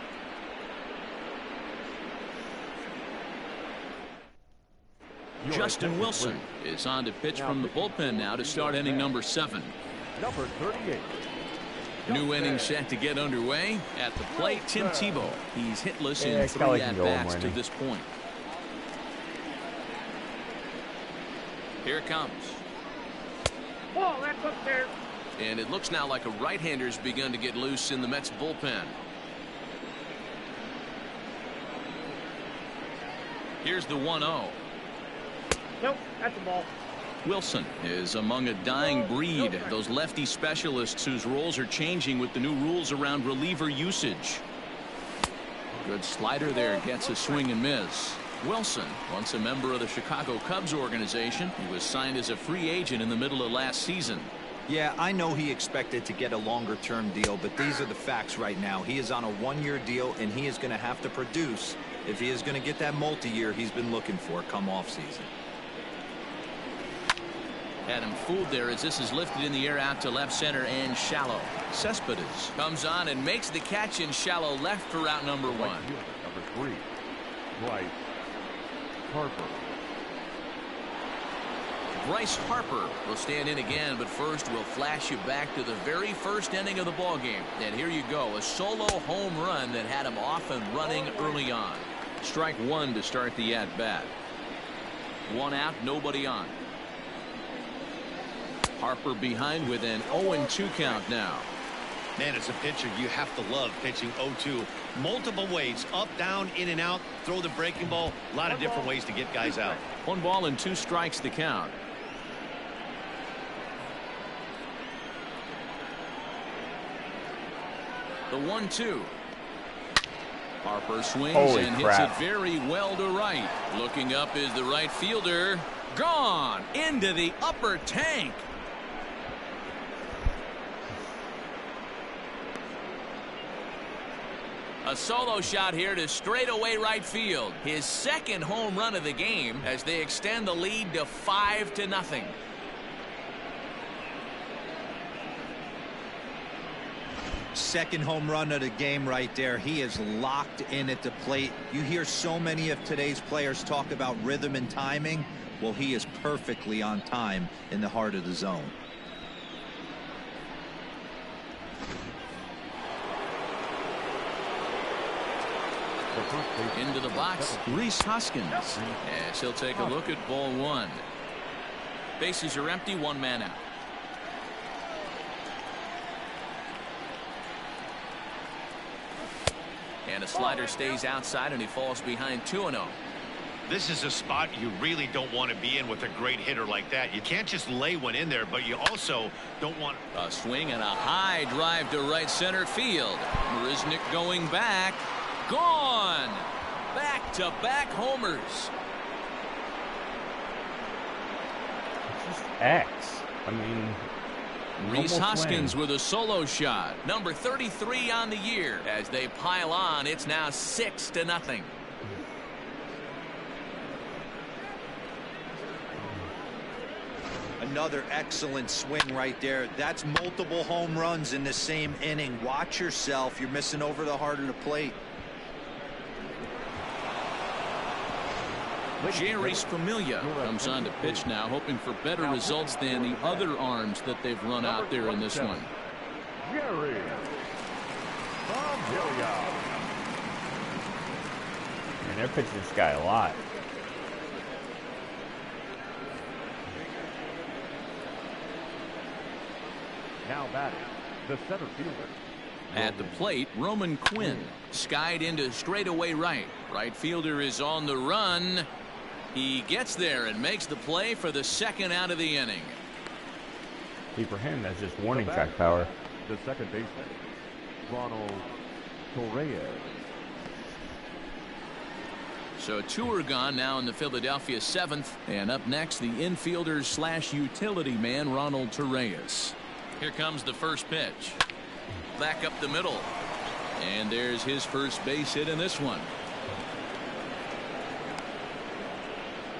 Justin Wilson is on to pitch from the bullpen now to start inning number 7. Number 38. New inning set to get underway. At the plate, Tim Tebow. He's hitless in 3 Kelly can go at-bats home, to Randy. this point. Here it comes. Ball, that's up there. And it looks now like a right-hander's begun to get loose in the Mets bullpen. Here's the 1-0. Nope, that's a ball. Wilson is among a dying breed, those lefty specialists whose roles are changing with the new rules around reliever usage. Good slider there, gets a swing and miss. Wilson, once a member of the Chicago Cubs organization, he was signed as a free agent in the middle of last season. Yeah, I know he expected to get a longer-term deal, but these are the facts right now. He is on a one-year deal, and he is going to have to produce if he is going to get that multi-year he's been looking for come off-season. Had him fooled there as this is lifted in the air out to left center and shallow. Cespedes comes on and makes the catch in shallow left for out number 1. Number 3, Bryce Harper. Bryce Harper will stand in again, but first we'll flash you back to the very first inning of the ballgame. And here you go, a solo home run that had him off and running early on. Strike 1 to start the at-bat. 1 out, nobody on. Harper behind with an 0-2 count now. Man, as a pitcher, you have to love pitching 0-2. Multiple ways, up, down, in and out, throw the breaking ball. A lot of different ways to get guys out. 1 ball and 2 strikes the count. The 1-2. Harper swings and hits it very well to right. Looking up is the right fielder. Gone into the upper tank. A solo shot here to straightaway right field. His second home run of the game as they extend the lead to 5-0. Second home run of the game right there. He is locked in at the plate. You hear so many of today's players talk about rhythm and timing. Well, he is perfectly on time in the heart of the zone. Into the box, Rhys Hoskins, as he'll take a look at ball 1. Bases are empty, 1 man out. And a slider stays outside and he falls behind 2-0. This is a spot you really don't want to be in with a great hitter like that. You can't just lay one in there, but you also don't want a swing and a high drive to right center field. Marisnick going back. Gone. Back-to-back homers. It's just X. I mean, Rhys Hoskins with a solo shot. Number 33 on the year. As they pile on, it's now 6-0. Another excellent swing right there. That's multiple home runs in the same inning. Watch yourself. You're missing over the heart of the plate. Jerry's Familia comes on to pitch now, hoping for better results than the other arms that they've run out there in this one. Jerry Familia. And they're pitching this guy a lot. Now batting, the center fielder. At the plate, Roman Quinn skied into straightaway right. Right fielder is on the run. He gets there and makes the play for the second out of the inning. See, for him, that's just warning track power. The second baseman, Ronald Torreyes. So 2 are gone now in the Philadelphia 7th. And up next, the infielder / utility man, Ronald Torreyes. Here comes the first pitch. Back up the middle. And there's his first base hit in this one.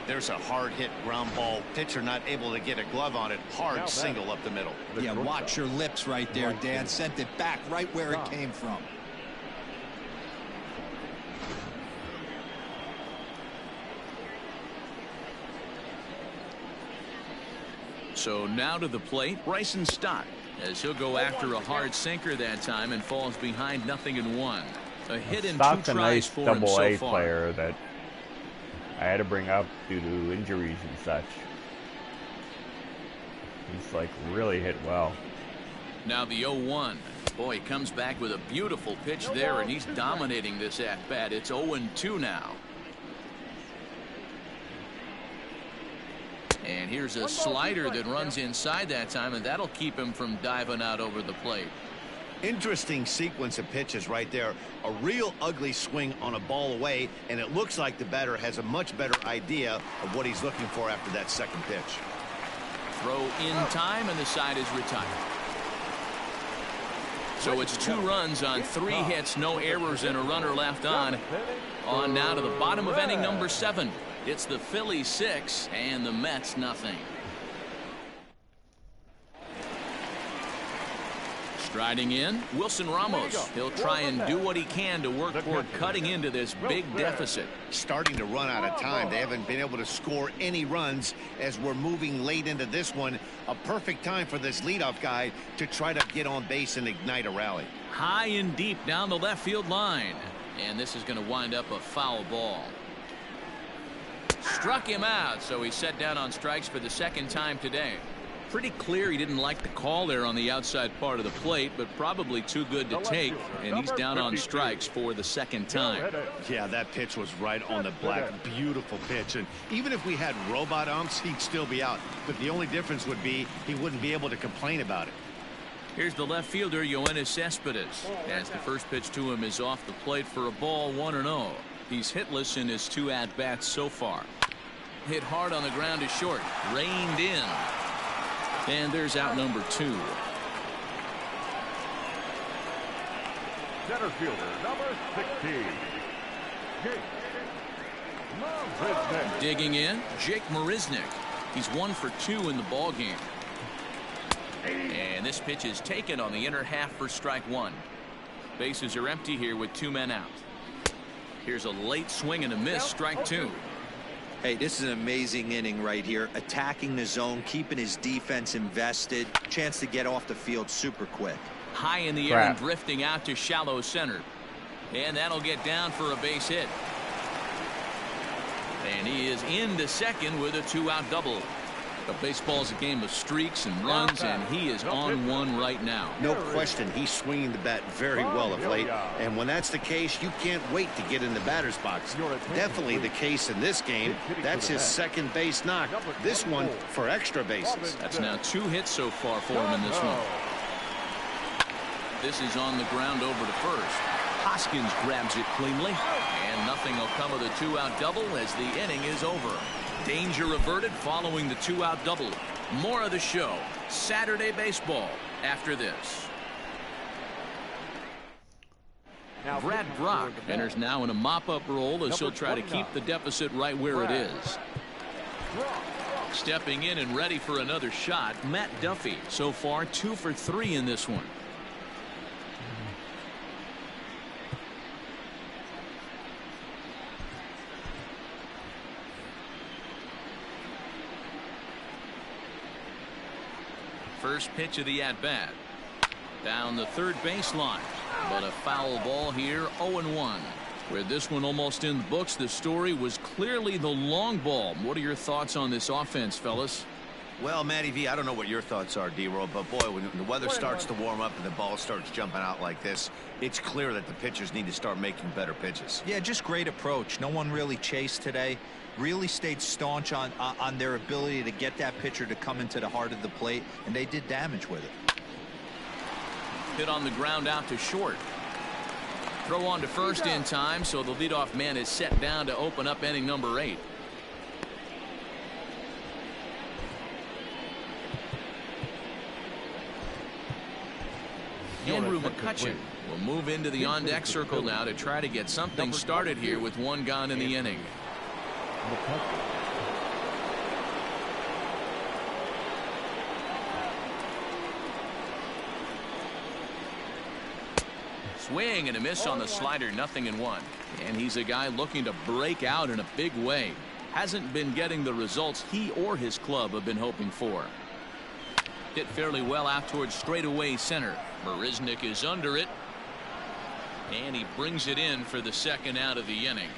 There's a hard hit ground ball. Pitcher not able to get a glove on it. Hard single up the middle. Yeah, watch your lips right there, Dan. Sent it back right where it came from. So now to the plate, Bryson Stott, as he'll go after a hard sinker that time and falls behind 0-1. A hit in 2 tries nice for him so double-A far. player that I had to bring up due to injuries and such. He's like really hit well. Now the 0-1. Boy, he comes back with a beautiful pitch there, and he's dominating this at-bat. It's 0-2 now. And here's a slider that runs inside that time, and that'll keep him from diving out over the plate. Interesting sequence of pitches right there. A real ugly swing on a ball away, and it looks like the batter has a much better idea of what he's looking for after that second pitch. Throw in time, and the side is retired. So it's 2 runs on 3 hits, no errors, and a runner left on. On now to the bottom of inning number 7. It's the Phillies 6 and the Mets nothing. Striding in, Wilson Ramos. He'll try and do what he can to work toward cutting into this big deficit. Starting to run out of time. They haven't been able to score any runs as we're moving late into this one. A perfect time for this leadoff guy to try to get on base and ignite a rally. High and deep down the left field line. And this is going to wind up a foul ball. Struck him out, so he's set down on strikes for the second time today. Pretty clear he didn't like the call there on the outside part of the plate, but probably too good to take, and he's down on strikes for the second time. Yeah, that pitch was right on the black. Beautiful pitch, and even if we had robot umps, he'd still be out. But the only difference would be he wouldn't be able to complain about it. Here's the left fielder, Yoenis Cespedes, as the first pitch to him is off the plate for a ball, 1-0. He's hitless in his 2 at-bats so far. Hit hard on the ground to short, reined in. And there's out number 2. Center fielder, number 16. Jake Marisnick. Digging in, Jake Marisnick. He's 1 for 2 in the ball game. And this pitch is taken on the inner half for strike 1. Bases are empty here with 2 men out. Here's a late swing and a miss, strike 2. Hey, this is an amazing inning right here. Attacking the zone, keeping his defense invested. Chance to get off the field super quick. High in the air and drifting out to shallow center. And that'll get down for a base hit. And he is into second with a 2-out double. But baseball's a game of streaks and runs, and he is on one right now. No question, he's swinging the bat very well of late. And when that's the case, you can't wait to get in the batter's box. Definitely the case in this game. That's his second base knock. This one for extra bases. That's now 2 hits so far for him in this one. This is on the ground over to first. Hoskins grabs it cleanly, and nothing will come of the 2-out double as the inning is over. Danger averted following the 2-out double. More of the show, Saturday baseball, after this. Brad Brock enters now in a mop-up role as he'll try to keep the deficit right where it is. Stepping in and ready for another shot, Matt Duffy. So far 2 for 3 in this one. First pitch of the at-bat. Down the third baseline. But a foul ball here, 0-1. With this one almost in the books, the story was clearly the long ball. What are your thoughts on this offense, fellas? Well, Matty V, I don't know what your thoughts are, D-Roll, but boy, when the weather starts to warm up and the ball starts jumping out like this, it's clear that the pitchers need to start making better pitches. Yeah, just great approach. No one really chased today. Really stayed staunch on their ability to get that pitcher to come into the heart of the plate, and they did damage with it. Hit on the ground out to short. Throw on to first in time, so the leadoff man is set down to open up inning number 8. Andrew McCutcheon will move into the on-deck circle now to try to get something started here with 1 gone in the inning. Swing and a miss on the slider, 0-1. And he's a guy looking to break out in a big way. Hasn't been getting the results he or his club have been hoping for. Hit fairly well out towards straightaway center. Marisnick is under it. And he brings it in for the second out of the inning.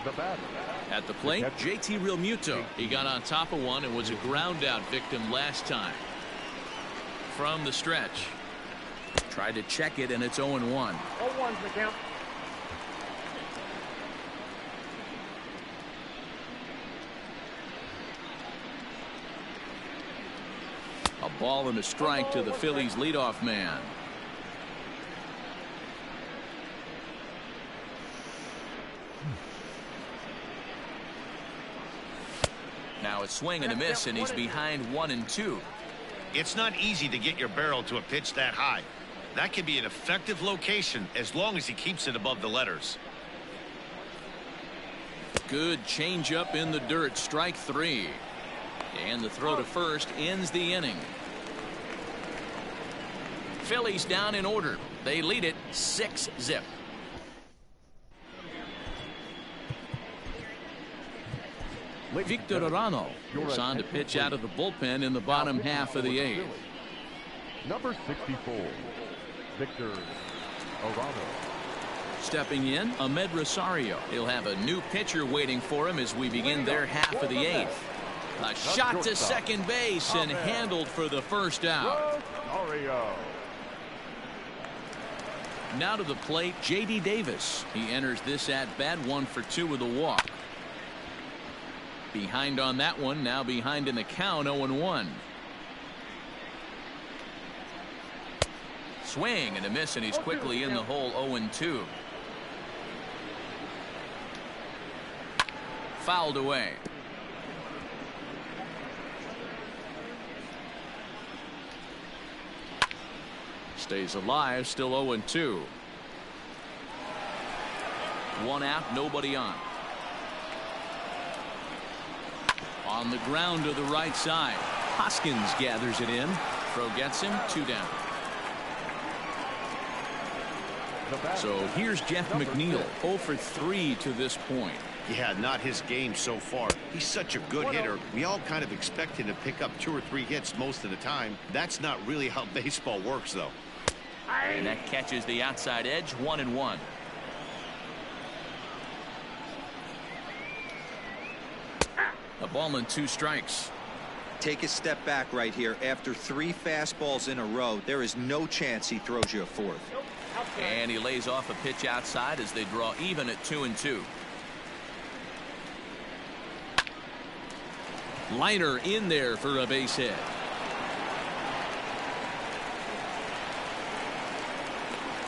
The batter. At the plate, JT Realmuto. He got on top of one and was a ground out victim last time. From the stretch. Tried to check it, and it's 0-1. 0-1's the count. A ball and a strike to the Phillies leadoff man. Now a swing and a miss, and he's behind 1-2. It's not easy to get your barrel to a pitch that high. That can be an effective location as long as he keeps it above the letters. Good changeup in the dirt, strike 3. And the throw to first ends the inning. Phillies down in order. They lead it 6-0. Victor Arano is on to pitch out of the bullpen in the bottom half of the 8th. Number 64, Victor Arano. Stepping in, Ahmed Rosario. He'll have a new pitcher waiting for him as we begin their half of the 8th. A shot to second base and handled for the first out. Rosario. Now to the plate, J.D. Davis. He enters this at bat 1 for 2 with a walk. Behind on that one, now behind in the count, 0-1. Swing and a miss, and he's quickly in the hole, 0-2. Fouled away. Stays alive, still 0-2. 1 out, nobody on. On the ground to the right side. Hoskins gathers it in. Throw gets him, 2 down. So here's Jeff McNeil, 0 for 3 to this point. Yeah, not his game so far. He's such a good hitter. We all kind of expect him to pick up 2 or 3 hits most of the time. That's not really how baseball works, though. And that catches the outside edge, 1-1. A ball and 2 strikes. Take a step back right here. After 3 fastballs in a row, there is no chance he throws you a 4th. And he lays off a pitch outside as they draw even at 2-2. Liner in there for a base hit.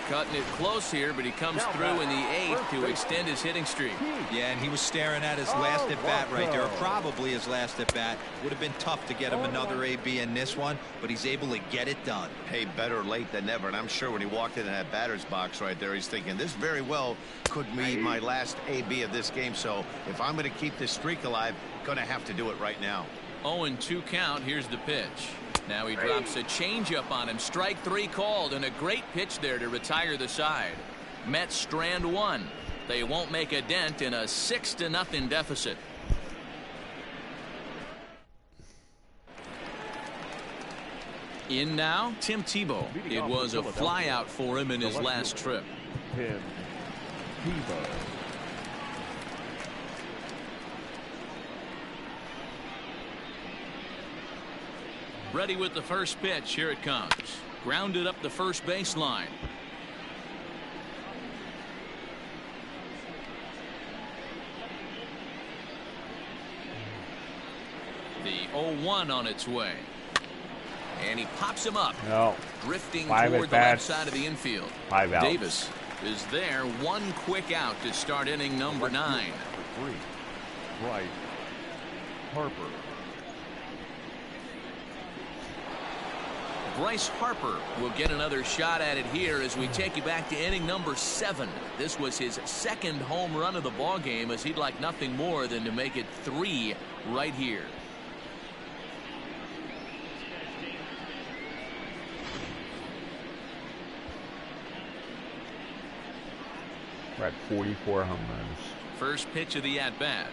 Cutting it close here, but he comes through in the 8th to extend his hitting streak. Yeah, and he was staring at his last at bat right there, probably his last at bat. Would have been tough to get him another AB in this one, but he's able to get it done. Hey, better late than never. And I'm sure when he walked into that batter's box right there, he's thinking this very well could be my last AB of this game. So if I'm going to keep this streak alive, going to have to do it right now. 0-2 count. Here's the pitch. Now he drops a changeup on him. Strike 3 called, and a great pitch there to retire the side. Mets strand 1. They won't make a dent in a 6-0 deficit. In now, Tim Tebow. It was a flyout for him in his last trip. Tim Tebow. Ready with the first pitch. Here it comes. Grounded up the first baseline. The 0-1 on its way. And he pops him up. No. Drifting 5 toward the at left bats. side of the infield. 5 outs. Davis is there. 1 quick out to start inning number 9. For 3, Bryce Harper. Bryce Harper will get another shot at it here as we take you back to inning number 7. This was his 2nd home run of the ball game, as he'd like nothing more than to make it 3 right here. We're at 44 home runs. First pitch of the at-bat.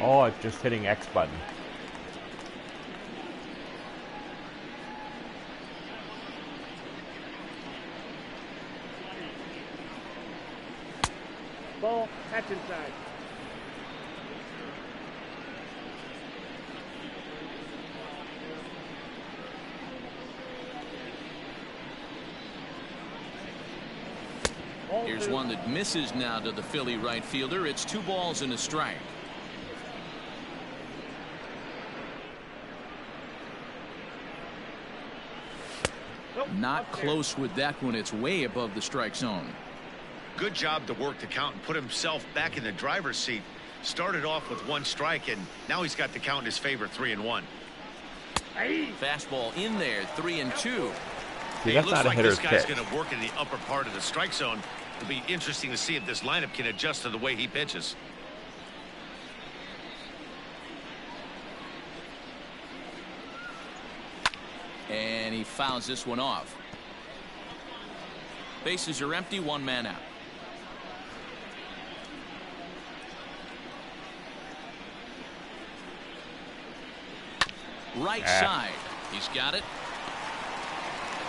Oh, it's just hitting X button. Ball, that's inside. Here's one that misses now to the Philly right fielder. It's 2 balls and a strike. Not close with that one. It's way above the strike zone. Good job to work the count and put himself back in the driver's seat. Started off with 1 strike, and now he's got the count in his favor, 3-1. Fastball in there, 3-2. See, that's looks not a like hitter's this guy's pitch. going to work in the upper part of the strike zone. It'll be interesting to see if this lineup can adjust to the way he pitches. And he fouls this one off. Bases are empty, 1 man out. Right side. He's got it.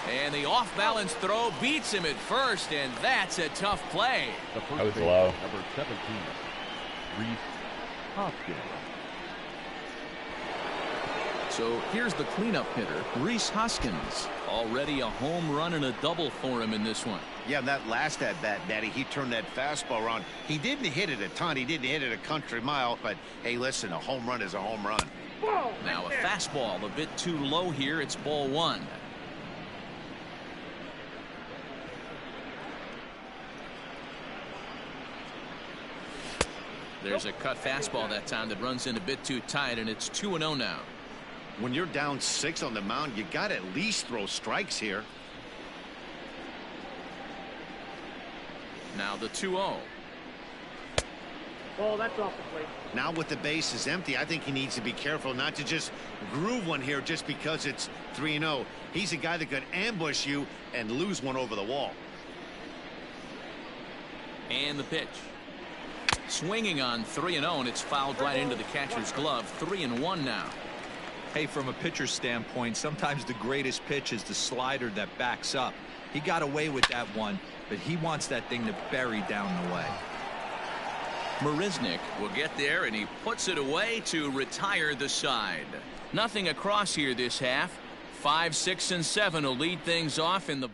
And the off-balance throw beats him at first, and that's a tough play. That was low. Number 17, Reese Hoskins. So here's the cleanup hitter, Reese Hoskins. Already a home run and a double for him in this one. Yeah, that last at-bat, Daddy, he turned that fastball around. He didn't hit it a ton. He didn't hit it a country mile. But, hey, listen, a home run is a home run. Now a fastball a bit too low here. It's ball 1. There's a cut fastball that time that runs in a bit too tight, and it's 2-0 now. When you're down 6 on the mound, you got to at least throw strikes here. Now the 2-0. Oh, that's off the plate. Now with the bases empty, I think he needs to be careful not to just groove one here just because it's 3-0. He's a guy that could ambush you and lose one over the wall. And the pitch. Swinging on 3-0, and it's fouled right into the catcher's glove. 3-1 now. Hey, from a pitcher's standpoint, sometimes the greatest pitch is the slider that backs up. He got away with that one, but he wants that thing to bury down the way. Marisnick will get there, and he puts it away to retire the side. Nothing across here this half. 5, 6, and 7 will lead things off in the.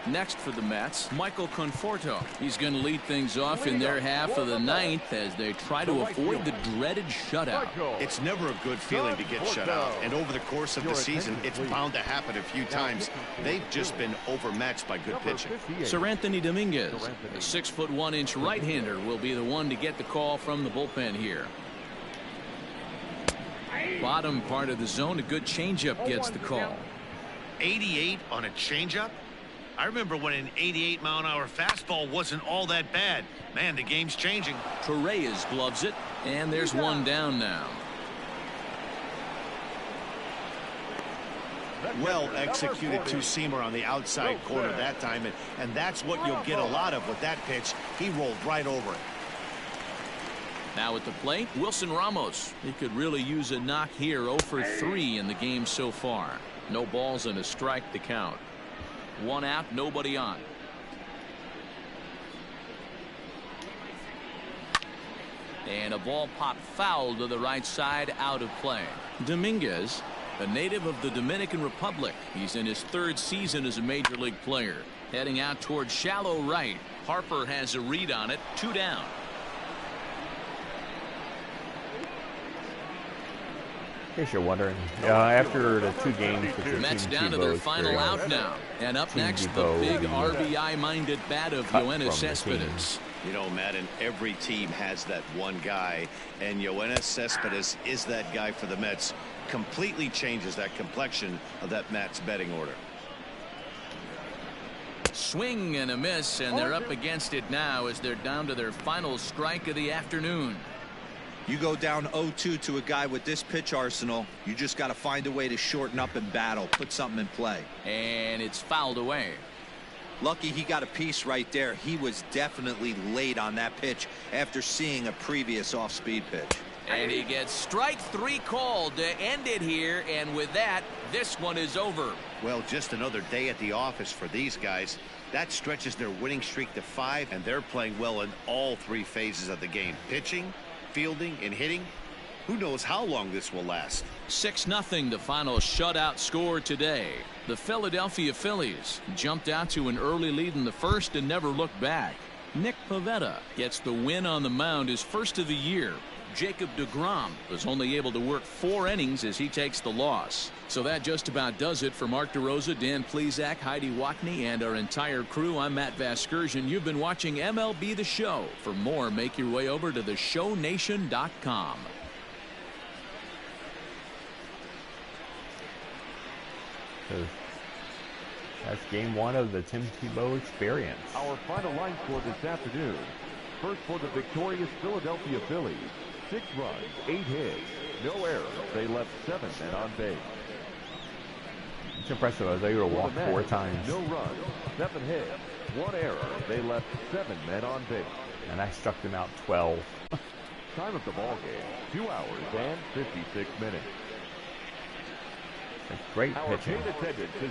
Next for the Mets, Michael Conforto. He's going to lead things off in their half of the 9th as they try to avoid the dreaded shutout. It's never a good feeling to get shut out, and over the course of the season, it's bound to happen a few times. They've just been overmatched by good pitching. Sir Anthony Dominguez, a 6'1" right-hander, will be the one to get the call from the bullpen here. Bottom part of the zone, a good changeup gets the call. 88 on a changeup? I remember when an 88-mile-an-hour fastball wasn't all that bad. Man, the game's changing. Torreyes gloves it, and there's one down now. Well executed two-seamer on the outside corner that time, and that's what you'll get a lot of with that pitch. He rolled right over it. Now at the plate, Wilson Ramos. He could really use a knock here. 0 for 3 in the game so far. No balls and a strike to count. 1 out, nobody on. And a ball popped foul to the right side, out of play. Dominguez, a native of the Dominican Republic. He's in his 3rd season as a major league player. Heading out towards shallow right. Harper has a read on it. 2 down. In case you're wondering, after the 2 games with the Mets Tim down to their Tebow's final career, out now. And up Tim next, the Tebow, big the RBI-minded bat of cut Yoenis from the Cespedes. You know, Madden, every team has that one guy, and Yoenis Cespedes is that guy for the Mets. Completely changes that complexion of that Mets betting order. Swing and a miss, and they're up against it now as they're down to their final strike of the afternoon. You go down 0-2 to a guy with this pitch arsenal, you just got to find a way to shorten up and battle, put something in play. And it's fouled away. Lucky he got a piece right there. He was definitely late on that pitch after seeing a previous off-speed pitch. And he gets strike 3 called to end it here, and with that, this one is over. Well, just another day at the office for these guys. That stretches their winning streak to 5, and they're playing well in all 3 phases of the game. Pitching, fielding, and hitting. Who knows how long this will last? 6-0 the final shutout score today. The Philadelphia Phillies jumped out to an early lead in the first and never looked back. Nick Pivetta gets the win on the mound, his first of the year. Jacob deGrom was only able to work 4 innings as he takes the loss. So that just about does it for Mark DeRosa, Dan Plesac, Heidi Watney, and our entire crew. I'm Matt Vasgersian. You've been watching MLB The Show. For more, make your way over to theshownation.com. So that's game 1 of the Tim Tebow experience. Our final line score this afternoon. First for the victorious Philadelphia Phillies. 6 runs, 8 hits, no errors. They left 7 men on base. It's impressive. I was able to walk 4 times. No runs, 7 hits, 1 error. They left 7 men on base. And I struck them out 12. Time of the ball game, 2 hours and 56 minutes. It's great Our pitching. paid attendance is